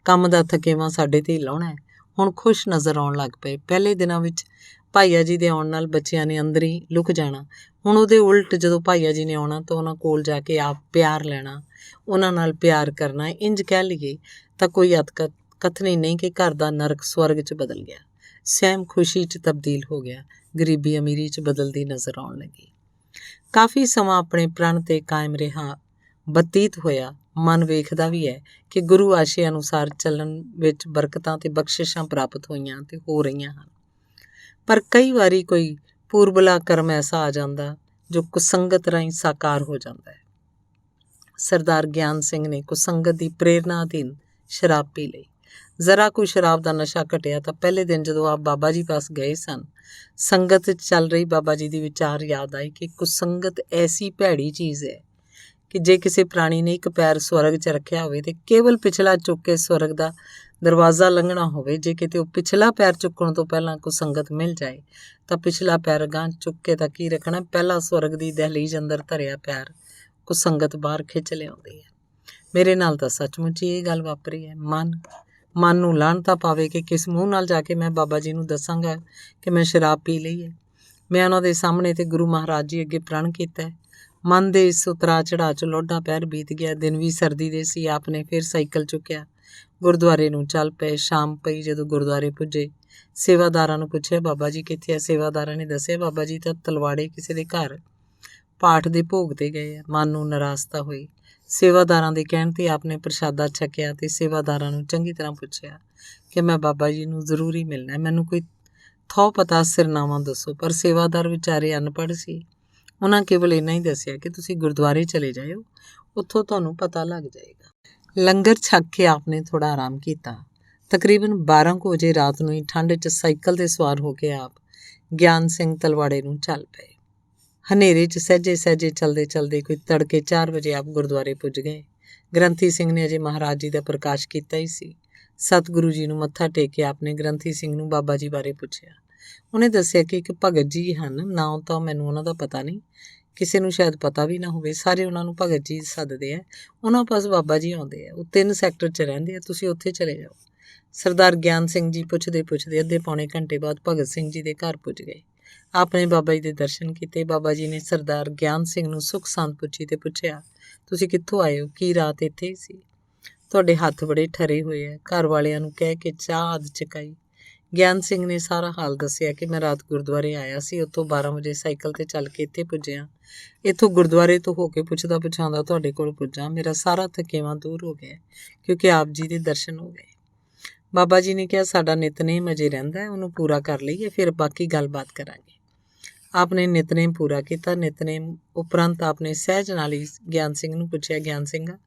ਕੰਮ ਦਾ ਥਕੇਵਾਂ ਸਾਡੇ 'ਤੇ ਹੀ ਲਾਉਣਾ ਹੈ, ਹੁਣ ਖੁਸ਼ ਨਜ਼ਰ ਆਉਣ ਲੱਗ ਪਏ। ਪਹਿਲੇ ਦਿਨਾਂ ਵਿੱਚ ਭਾਈਆ ਜੀ ਦੇ ਆਉਣ ਨਾਲ ਬੱਚਿਆਂ ਨੇ ਅੰਦਰ ਹੀ ਲੁਕ ਜਾਣਾ। ਹੁਣ ਉਹਦੇ ਉਲਟ, ਜਦੋਂ ਭਾਈਆ ਜੀ ਨੇ ਆਉਣਾ ਤਾਂ ਉਹਨਾਂ ਕੋਲ ਜਾ ਕੇ ਆਪ ਪਿਆਰ ਲੈਣਾ, ਉਹਨਾਂ ਨਾਲ ਪਿਆਰ ਕਰਨਾ। ਇੰਜ ਕਹਿ ਲਈਏ ਤਾਂ ਕੋਈ ਕਥਨੀ ਨਹੀਂ ਕਿ ਘਰ ਦਾ ਨਰਕ ਸਵਰਗ 'ਚ ਬਦਲ ਗਿਆ। ਸਹਿਮ ਖੁਸ਼ੀ 'ਚ ਤਬਦੀਲ ਹੋ ਗਿਆ, ਗਰੀਬੀ ਅਮੀਰੀ 'ਚ ਬਦਲਦੀ ਨਜ਼ਰ ਆਉਣ ਲੱਗੀ। ਕਾਫੀ ਸਮਾਂ ਆਪਣੇ ਪ੍ਰਣ 'ਤੇ ਕਾਇਮ ਰਿਹਾ ਬਤੀਤ ਹੋਇਆ। ਮਨ ਵੇਖਦਾ ਵੀ ਹੈ ਕਿ ਗੁਰੂ ਆਸ਼ੇ ਅਨੁਸਾਰ ਚੱਲਣ ਵਿੱਚ ਬਰਕਤਾਂ ਤੇ ਬਖਸ਼ਿਸ਼ਾਂ ਪ੍ਰਾਪਤ ਹੋਈਆਂ ਤੇ ਹੋ ਰਹੀਆਂ ਹਨ। ਪਰ ਕਈ ਵਾਰੀ ਕੋਈ ਪੂਰਬਲਾ ਕਰਮ ਐਸਾ ਆ ਜਾਂਦਾ ਜੋ ਕੁਸੰਗਤ ਰਾਹੀਂ ਸਾਕਾਰ ਹੋ ਜਾਂਦਾ ਹੈ। ਸਰਦਾਰ ਗਿਆਨ ਸਿੰਘ ਨੇ ਕੁਸੰਗਤ ਦੀ ਪ੍ਰੇਰਨਾ ਅਧੀਨ ਸ਼ਰਾਬ ਪੀ ਲਈ। ਜ਼ਰਾ ਕੋਈ ਸ਼ਰਾਬ ਦਾ ਨਸ਼ਾ ਘਟਿਆ ਤਾਂ ਪਹਿਲੇ ਦਿਨ ਜਦੋਂ ਆਪ ਬਾਬਾ ਜੀ ਪਾਸ ਗਏ ਸਨ, ਸੰਗਤ 'ਚ ਚੱਲ ਰਹੀ ਬਾਬਾ ਜੀ ਦੀ ਵਿਚਾਰ ਯਾਦ ਆਈ ਕਿ ਕੁਸੰਗਤ ਐਸੀ ਭੈੜੀ ਚੀਜ਼ ਹੈ ਕਿ ਜੇ ਕਿਸੇ ਪ੍ਰਾਣੀ ਨੇ ਇੱਕ ਪੈਰ ਸਵਰਗ 'ਚ ਰੱਖਿਆ ਹੋਵੇ ਤੇ ਕੇਵਲ ਪਿਛਲਾ ਚੁੱਕ ਕੇ ਸਵਰਗ ਦਾ ਦਰਵਾਜ਼ਾ ਲੰਘਣਾ ਹੋਵੇ, ਜੇ ਕਿਤੇ ਉਹ ਪਿਛਲਾ ਪੈਰ ਚੁੱਕਣ ਤੋਂ ਪਹਿਲਾਂ ਕੁਸੰਗਤ ਮਿਲ ਜਾਏ ਤਾਂ ਪਿਛਲਾ ਪੈਰ ਅਗਾਂਹ ਚੁੱਕ ਕੇ ਤਾਂ ਕੀ ਰੱਖਣਾ, ਪਹਿਲਾਂ ਸਵਰਗ ਦੀ ਦਹਿਲੀਜ਼ ਅੰਦਰ ਧਰਿਆ ਪੈਰ ਕੁਸੰਗਤ ਬਾਹਰ ਖਿੱਚ ਲਿਆਉਂਦੀ ਹੈ। ਮੇਰੇ ਨਾਲ ਤਾਂ ਸੱਚਮੁੱਚ ਹੀ ਇਹ ਗੱਲ ਵਾਪਰੀ ਹੈ। ਮਨ ਨੂੰ ਲਾਹਨਤਾਂ ਪਾਵੇ ਕਿ ਕਿਸ ਮੂੰਹ ਨਾਲ ਜਾ ਕੇ ਮੈਂ ਬਾਬਾ ਜੀ ਨੂੰ ਦੱਸਾਂਗਾ ਕਿ ਮੈਂ ਸ਼ਰਾਬ ਪੀ ਲਈ ਹੈ। ਮੈਂ ਉਹਨਾਂ ਦੇ ਸਾਹਮਣੇ ਤੇ ਗੁਰੂ ਮਹਾਰਾਜ ਜੀ ਅੱਗੇ ਪ੍ਰਣ ਕੀਤਾ ਹੈ। ਮਨ ਦੇ ਇਸ ਉਤਰਾਅ ਚੜਾਅ 'ਚ ਲੋਢਾ ਪਹਿਰ ਬੀਤ ਗਿਆ। ਦਿਨ ਵੀ ਸਰਦੀ ਦੇ ਸੀ। ਆਪ ਨੇ ਫਿਰ ਸਾਈਕਲ ਚੁੱਕਿਆ, ਗੁਰਦੁਆਰੇ ਨੂੰ ਚੱਲ ਪਏ। ਸ਼ਾਮ ਪਈ। ਜਦੋਂ ਗੁਰਦੁਆਰੇ ਪੁੱਜੇ, ਸੇਵਾਦਾਰਾਂ ਨੂੰ ਪੁੱਛਿਆ, ਬਾਬਾ ਜੀ ਕਿੱਥੇ ਆ? ਸੇਵਾਦਾਰਾਂ ਨੇ ਦੱਸਿਆ, ਬਾਬਾ ਜੀ ਤਾਂ ਤਲਵਾੜੇ ਕਿਸੇ ਦੇ ਘਰ ਪਾਠ ਦੇ ਭੋਗ 'ਤੇ ਗਏ ਆ। ਮਨ ਨੂੰ ਨਿਰਾਸਤਾ ਹੋਈ। ਸੇਵਾਦਾਰਾਂ ਦੇ ਕਹਿਣ 'ਤੇ ਆਪ ਨੇ ਪ੍ਰਸ਼ਾਦਾ ਛਕਿਆ ਤੇ ਸੇਵਾਦਾਰਾਂ ਨੂੰ ਚੰਗੀ ਤਰ੍ਹਾਂ ਪੁੱਛਿਆ ਕਿ ਮੈਂ ਬਾਬਾ ਜੀ ਨੂੰ ਜ਼ਰੂਰੀ ਮਿਲਣਾ, ਮੈਨੂੰ ਕੋਈ ਥਹੁ ਪਤਾ ਸਿਰਨਾਵਾਂ ਦੱਸੋ। ਪਰ ਸੇਵਾਦਾਰ ਵਿਚਾਰੇ ਅਨਪੜ੍ਹ ਸੀ। ਉਹਨਾਂ ਕੇਵਲ ਇੰਨਾ ਹੀ ਦੱਸਿਆ ਕਿ ਤੁਸੀਂ ਗੁਰਦੁਆਰੇ ਚਲੇ ਜਾਇਓ, ਉੱਥੋਂ ਤੁਹਾਨੂੰ ਪਤਾ ਲੱਗ ਜਾਏਗਾ। ਲੰਗਰ ਛਕ ਕੇ ਆਪ ਨੇ ਥੋੜ੍ਹਾ ਆਰਾਮ ਕੀਤਾ। ਤਕਰੀਬਨ 12 ਕੁ ਵਜੇ ਰਾਤ ਨੂੰ ਹੀ ਠੰਡ 'ਚ ਸਾਈਕਲ 'ਤੇ ਸਵਾਰ ਹੋ ਕੇ ਆਪ ਗਿਆਨ ਸਿੰਘ ਤਲਵਾੜੇ ਨੂੰ ਚੱਲ ਪਏ। ਹਨੇਰੇ 'ਚ ਸਹਿਜੇ ਚਲਦੇ ਕੋਈ ਤੜਕੇ 4 ਵਜੇ ਆਪ ਗੁਰਦੁਆਰੇ ਪੁੱਜ ਗਏ। ਗ੍ਰੰਥੀ ਸਿੰਘ ਨੇ ਅਜੇ ਮਹਾਰਾਜ ਜੀ ਦਾ ਪ੍ਰਕਾਸ਼ ਕੀਤਾ ਹੀ ਸੀ। ਸਤਿਗੁਰੂ ਜੀ ਨੂੰ ਮੱਥਾ ਟੇਕ ਕੇ ਆਪ ਨੇ ਗ੍ਰੰਥੀ ਸਿੰਘ ਨੂੰ ਬਾਬਾ ਜੀ ਬਾਰੇ ਪੁੱਛਿਆ। ਉਹਨੇ ਦੱਸਿਆ ਕਿ ਇੱਕ ਭਗਤ ਜੀ ਹਨ, ਨਾਂ ਤਾਂ ਮੈਨੂੰ ਉਹਨਾਂ ਦਾ ਪਤਾ ਨਹੀਂ, ਕਿਸੇ ਨੂੰ ਸ਼ਾਇਦ ਪਤਾ ਵੀ ਨਾ ਹੋਵੇ। ਸਾਰੇ ਉਹਨਾਂ ਨੂੰ ਭਗਤ ਜੀ ਸੱਦਦੇ ਆ, ਉਹਨਾਂ ਪਾਸ ਬਾਬਾ ਜੀ ਆਉਂਦੇ ਆ। ਉਹ 3 ਸੈਕਟਰ 'ਚ ਰਹਿੰਦੇ ਆ, ਤੁਸੀਂ ਉੱਥੇ ਚਲੇ ਜਾਓ। ਸਰਦਾਰ ਗਿਆਨ ਸਿੰਘ ਜੀ ਪੁੱਛਦੇ ਅੱਧੇ ਪੌਣੇ ਘੰਟੇ ਬਾਅਦ ਭਗਤ ਸਿੰਘ ਜੀ ਦੇ ਘਰ ਪੁੱਜ ਗਏ। ਆਪਣੇ ਬਾਬਾ ਜੀ ਦੇ ਦਰਸ਼ਨ ਕੀਤੇ। ਬਾਬਾ ਜੀ ਨੇ ਸਰਦਾਰ ਗਿਆਨ ਸਿੰਘ ਨੂੰ ਸੁੱਖ ਸੰਦ ਪੁੱਛੀ ਤੇ ਪੁੱਛਿਆ, ਤੁਸੀਂ ਕਿੱਥੋਂ ਆਏ ਹੋ? ਕੀ ਰਾਤ ਇੱਥੇ ਹੀ ਸੀ? ਤੁਹਾਡੇ ਹੱਥ ਬੜੇ ਠਰੇ ਹੋਏ ਆ। ਘਰ ਵਾਲਿਆਂ ਨੂੰ ਕਹਿ ਕੇ ਚਾਹ ਆਦਿ ਚਕਾਈ। ਗਿਆਨ ਸਿੰਘ ਨੇ ਸਾਰਾ ਹਾਲ ਦੱਸਿਆ ਕਿ ਮੈਂ ਰਾਤ ਗੁਰਦੁਆਰੇ ਆਇਆ ਸੀ, ਉੱਥੋਂ 12 ਵਜੇ ਸਾਈਕਲ ਤੇ ਚੱਲ ਕੇ ਇੱਥੇ ਪੁੱਜਿਆ। ਇੱਥੋਂ ਗੁਰਦੁਆਰੇ ਤੋਂ ਹੋ ਕੇ ਪੁੱਛਦਾ ਪੁਛਾਉਂਦਾ ਤੁਹਾਡੇ ਕੋਲ ਪੁੱਜਾ। ਮੇਰਾ ਸਾਰਾ ਥਕੇਵਾਂ ਦੂਰ ਹੋ ਗਿਆ ਕਿਉਂਕਿ ਆਪ ਜੀ ਦੇ ਦਰਸ਼ਨ ਹੋ ਗਏ। ਬਾਬਾ ਜੀ ਨੇ ਕਿਹਾ, ਸਾਡਾ ਨਿਤਨੇਮ ਅਜੇ ਰਹਿੰਦਾ, ਉਹਨੂੰ ਪੂਰਾ ਕਰ ਲਈਏ, ਫਿਰ ਬਾਕੀ ਗੱਲਬਾਤ ਕਰਾਂਗੇ। ਆਪ ਨੇ ਨਿਤਨੇਮ ਪੂਰਾ ਕੀਤਾ। ਨਿਤਨੇਮ ਉਪਰੰਤ ਆਪ ਨੇ ਸਹਿਜ ਨਾਲ ਹੀ ਗਿਆਨ ਸਿੰਘ ਨੂੰ ਪੁੱਛਿਆ, ਗਿਆਨ ਸਿੰਘਾ,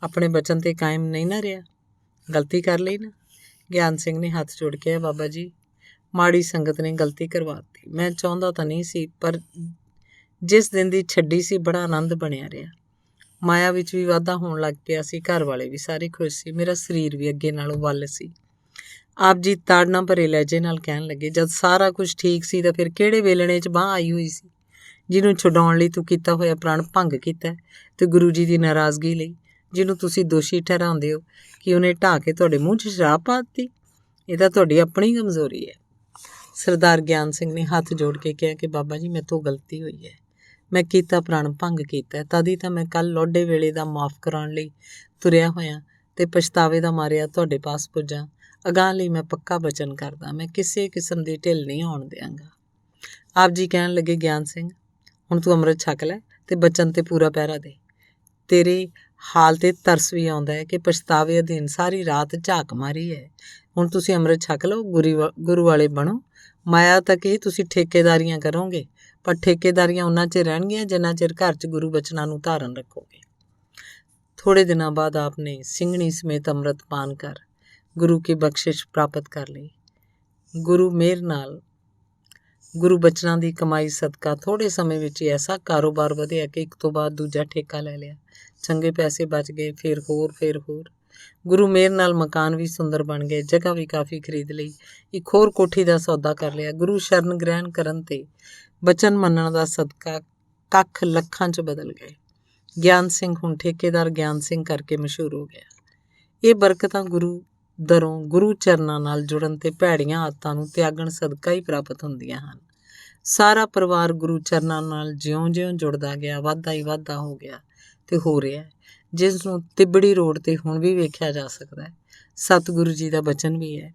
ਆਪਣੇ ਬਚਨ ਤੇ ਕਾਇਮ ਨਹੀਂ ਨਾ ਰਿਹਾ? ਗਲਤੀ ਕਰ ਲਈ ਨਾ? ਗਿਆਨ ਸਿੰਘ ਨੇ ਹੱਥ ਜੋੜ ਕੇ, ਬਾਬਾ ਜੀ, ਮਾੜੀ ਸੰਗਤ ਨੇ ਗਲਤੀ ਕਰਵਾਤੀ। ਮੈਂ ਚਾਹੁੰਦਾ ਤਾਂ ਨਹੀਂ ਸੀ, ਪਰ ਜਿਸ ਦਿਨ ਦੀ ਛੱਡੀ ਸੀ ਬੜਾ ਆਨੰਦ ਬਣਿਆ ਰਿਹਾ। ਮਾਇਆ ਵਿੱਚ ਵੀ ਵਾਧਾ ਹੋਣ ਲੱਗ ਪਿਆ ਸੀ। ਘਰ ਵਾਲੇ ਵੀ ਸਾਰੇ ਖੁਸ਼ ਸੀ। ਮੇਰਾ ਸਰੀਰ ਵੀ ਅੱਗੇ ਨਾਲੋਂ ਵੱਲ ਸੀ। ਆਪ ਜੀ ਤਾੜਨਾ ਭਰੇ ਲਹਿਜੇ ਨਾਲ ਕਹਿਣ ਲੱਗੇ, ਜਦ ਸਾਰਾ ਕੁਝ ਠੀਕ ਸੀ ਤਾਂ ਫਿਰ ਕਿਹੜੇ ਵੇਲਣੇ 'ਚ ਬਾਂਹ ਆਈ ਹੋਈ ਸੀ? ਜਿਹਨੂੰ ਛੁਡਾਉਣ ਲਈ ਤੂੰ ਕੀਤਾ ਹੋਇਆ ਪ੍ਰਣ ਭੰਗ ਕੀਤਾ ਤੇ ਗੁਰੂ ਜੀ ਦੀ ਨਾਰਾਜ਼ਗੀ ਲਈ ਜਿਹਨੂੰ ਤੁਸੀਂ ਦੋਸ਼ੀ ਠਹਿਰਾਉਂਦੇ ਹੋ ਕਿ ਉਹਨੇ ਢਾਹ ਕੇ ਤੁਹਾਡੇ ਮੂੰਹ 'ਚ ਸ਼ਰਾਬ ਪਾ ਦਿੱਤੀ, ਇਹ ਤਾਂ ਤੁਹਾਡੀ ਆਪਣੀ ਕਮਜ਼ੋਰੀ ਹੈ। ਸਰਦਾਰ ਗਿਆਨ ਸਿੰਘ ਨੇ ਹੱਥ ਜੋੜ ਕੇ ਕਿਹਾ ਕਿ ਬਾਬਾ ਜੀ, ਮੇਰੇ ਤੋਂ ਗਲਤੀ ਹੋਈ ਹੈ। ਮੈਂ ਕੀਤਾ ਪ੍ਰਣ ਭੰਗ ਕੀਤਾ, ਤਦ ਹੀ ਤਾਂ ਮੈਂ ਕੱਲ੍ਹ ਲੋਡੇ ਵੇਲੇ ਦਾ ਮਾਫ਼ ਕਰਾਉਣ ਲਈ ਤੁਰਿਆ ਹੋਇਆ ਤੇ ਪਛਤਾਵੇ ਦਾ ਮਾਰਿਆ ਤੁਹਾਡੇ ਪਾਸ ਪੁੱਜਾ। ਅਗਾਂਹ ਲਈ ਮੈਂ ਪੱਕਾ ਬਚਨ ਕਰਦਾ, ਮੈਂ ਕਿਸੇ ਕਿਸਮ ਦੀ ਢਿੱਲ ਨਹੀਂ ਆਉਣ ਦਿਆਂਗਾ। ਆਪ ਜੀ ਕਹਿਣ ਲੱਗੇ, ਗਿਆਨ ਸਿੰਘ, ਹੁਣ ਤੂੰ ਅੰਮ੍ਰਿਤ ਛਕ ਲੈ ਤੇ ਬਚਨ ਤੇ ਪੂਰਾ ਪਹਿਰਾ ਦੇ। ਤੇਰੇ ਹਾਲ ਤੇ ਤਰਸ ਵੀ ਆਉਂਦਾ ਹੈ ਕਿ ਪਛਤਾਵੇ ਅਧੀਨ ਸਾਰੀ ਰਾਤ ਝਾਕ ਮਾਰੀ ਹੈ। ਹੁਣ ਤੁਸੀਂ ਅੰਮ੍ਰਿਤ ਛਕ ਲਓ, ਗੁਰੂ ਵਾਲੇ ਬਣੋ। ਮਾਇਆ ਤੱਕ ਹੀ ਤੁਸੀਂ ਠੇਕੇਦਾਰੀਆਂ ਕਰੋਗੇ, ਪਰ ਠੇਕੇਦਾਰੀਆਂ ਉਹਨਾਂ ਚਿਰ ਰਹਿਣਗੀਆਂ ਜਿੰਨਾ ਚਿਰ ਘਰ 'ਚ ਗੁਰੂ ਬਚਨਾਂ ਨੂੰ ਧਾਰਨ ਰੱਖੋਗੇ। ਥੋੜੇ ਦਿਨਾਂ ਬਾਅਦ ਆਪ ਨੇ ਸਿੰਘਣੀ ਸਮੇਤ ਅੰਮ੍ਰਿਤ ਪਾਨ ਕਰ ਗੁਰੂ ਕੀ ਬਖਸ਼ਿਸ਼ ਪ੍ਰਾਪਤ ਕਰ ਲਈ। ਗੁਰੂ ਮਿਹਰ ਨਾਲ ਗੁਰੂ ਬਚਨਾਂ ਦੀ ਕਮਾਈ ਸਦਕਾ ਥੋੜੇ ਸਮੇਂ ਵਿੱਚ ਹੀ ਐਸਾ ਕਾਰੋਬਾਰ ਵਧਿਆ ਕਿ ਇੱਕ ਤੋਂ ਬਾਅਦ ਦੂਜਾ ਠੇਕਾ ਲੈ ਲਿਆ। ਚੰਗੇ ਪੈਸੇ ਬਚ ਗਏ, ਫਿਰ ਹੋਰ। ਗੁਰੂ ਮਿਹਰ ਨਾਲ ਮਕਾਨ ਵੀ ਸੁੰਦਰ ਬਣ ਗਏ, ਜਗ੍ਹਾ ਵੀ ਕਾਫੀ ਖਰੀਦ ਲਈ, ਇੱਕ ਹੋਰ ਕੋਠੀ ਦਾ ਸੌਦਾ ਕਰ ਲਿਆ। ਗੁਰੂ ਸ਼ਰਨ ਗ੍ਰਹਿਣ ਕਰਨ ਤੇ ਬਚਨ ਮੰਨਣ ਦਾ ਸਦਕਾ ਕੱਖ ਲੱਖਾਂ 'ਚ ਬਦਲ ਗਏ। ਗਿਆਨ ਸਿੰਘ ਹੁਣ ਠੇਕੇਦਾਰ ਗਿਆਨ ਸਿੰਘ ਕਰਕੇ ਮਸ਼ਹੂਰ ਹੋ ਗਿਆ। ਇਹ ਬਰਕਤਾਂ ਗੁਰੂ ਦਰੋਂ ਗੁਰੂ ਚਰਨਾਂ ਨਾਲ ਜੁੜਨ ਤੇ ਭੈੜੀਆਂ ਆਦਤਾਂ ਨੂੰ ਤਿਆਗਣ ਸਦਕਾ ਹੀ ਪ੍ਰਾਪਤ ਹੁੰਦੀਆਂ ਹਨ। ਸਾਰਾ ਪਰਿਵਾਰ ਗੁਰੂ ਚਰਨਾਂ ਨਾਲ ਜਿਉਂ-ਜਿਉਂ ਜੁੜਦਾ ਗਿਆ, ਵਾਧਾ ਹੀ ਵਾਧਾ ਹੋ ਗਿਆ ਤੇ ਹੋ ਰਿਹਾ, ਜਿਸ ਨੂੰ ਤਿੱਬੜੀ ਰੋਡ ਤੇ ਹੁਣ ਵੀ ਵੇਖਿਆ ਜਾ ਸਕਦਾ ਹੈ। ਸਤਿਗੁਰੂ ਜੀ ਦਾ ਬਚਨ ਵੀ ਹੈ,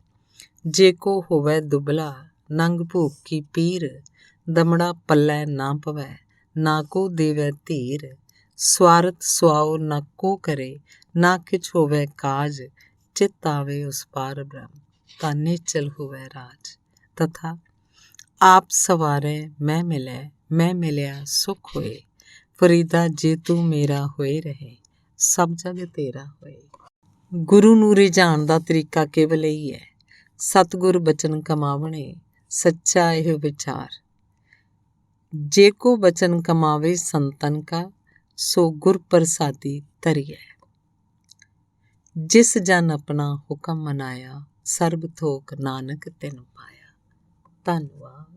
ਜੇ ਕੋ ਹੋਵੇ ਦੁਬਲਾ ਨੰਗ ਭੂਖ ਕੀ ਪੀਰ, ਦਮੜਾ ਪੱਲੇ ਨਾ ਪਵੈ ਨਾ ਕੋ ਦੇਵੈ ਧੀਰ, ਸਵਾਰਥ ਸੁਆਓ ਨਾ ਕੋ ਕਰੇ ਨਾ ਕਿਛ ਹੋਵੇ ਕਾਜ, ਚਿਤ ਆਵੇ ਉਸ ਪਾਰ ਬ੍ਰਹਮ ਤਾਂ ਨਿਚਲ ਹੋਵੇ ਰਾਜ, ਤਥਾ ਆਪ ਸਵਾਰੇ ਮੈਂ ਮਿਲਿਆ ਸੁਖ ਹੋਏ, ਫਰੀਦਾ ਜੇ ਤੂੰ ਮੇਰਾ ਹੋਏ ਰਹੇ, ਸਭ ਜਗ ਤੇਰਾ ਹੋਏ। ਗੁਰੂ ਨੂੰ ਰਿਝਾਉਣ ਦਾ ਤਰੀਕਾ ਕੇਵਲ ਇਹੀ ਹੈ, ਸਤਿਗੁਰ ਬਚਨ ਕਮਾਵਣੇ, ਸੱਚਾ ਇਹ ਵਿਚਾਰ। ਜੇ ਕੋ ਬਚਨ ਕਮਾਵੇ ਸੰਤਨ ਕਾ, ਸੋ ਗੁਰ ਪ੍ਰਸਾਦੀ ਧਰਿਐ। ਜਿਸ ਜਨ ਆਪਣਾ ਹੁਕਮ ਮਨਾਇਆ, ਸਰਬ ਥੋਕ ਨਾਨਕ ਤਿਨ ਪਾਇਆ। ਧੰਨਵਾਦ।